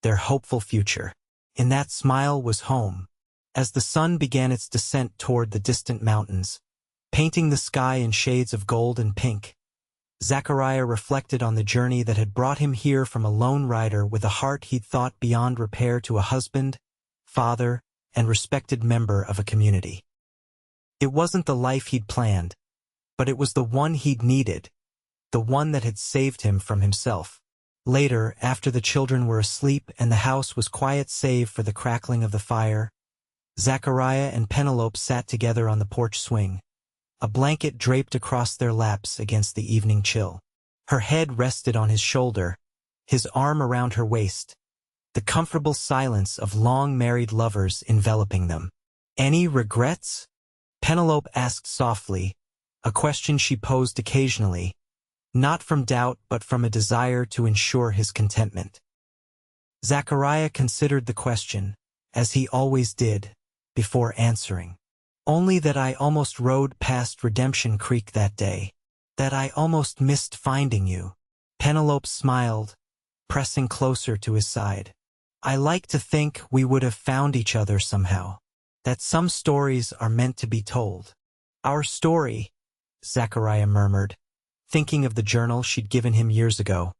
their hopeful future. In that smile was home. As the sun began its descent toward the distant mountains, painting the sky in shades of gold and pink, Zachariah reflected on the journey that had brought him here from a lone rider with a heart he'd thought beyond repair to a husband, father, and respected member of a community. It wasn't the life he'd planned, but it was the one he'd needed, the one that had saved him from himself. Later, after the children were asleep and the house was quiet save for the crackling of the fire, Zachariah and Penelope sat together on the porch swing, a blanket draped across their laps against the evening chill. Her head rested on his shoulder, his arm around her waist, the comfortable silence of long married lovers enveloping them. "Any regrets?" Penelope asked softly, a question she posed occasionally, not from doubt but from a desire to ensure his contentment. Zachariah considered the question, as he always did, before answering. "Only that I almost rode past Redemption Creek that day, that I almost missed finding you." Penelope smiled, pressing closer to his side. "I like to think we would have found each other somehow, that some stories are meant to be told." "Our story," Zachariah murmured, thinking of the journal she'd given him years ago,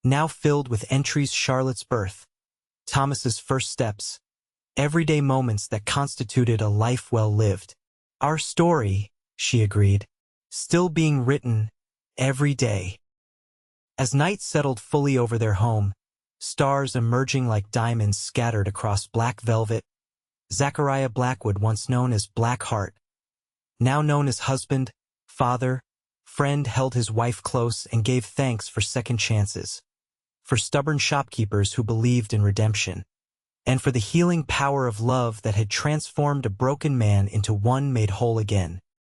now filled with entries: Charlotte's birth, Thomas's first steps, everyday moments that constituted a life well lived. "Our story," she agreed, "still being written every day." As night settled fully over their home, stars emerging like diamonds scattered across black velvet, Zachariah Blackwood, once known as Black Heart, now known as husband, father, friend, held his wife close and gave thanks for second chances, for stubborn shopkeepers who believed in redemption, and for the healing power of love that had transformed a broken man into one made whole again.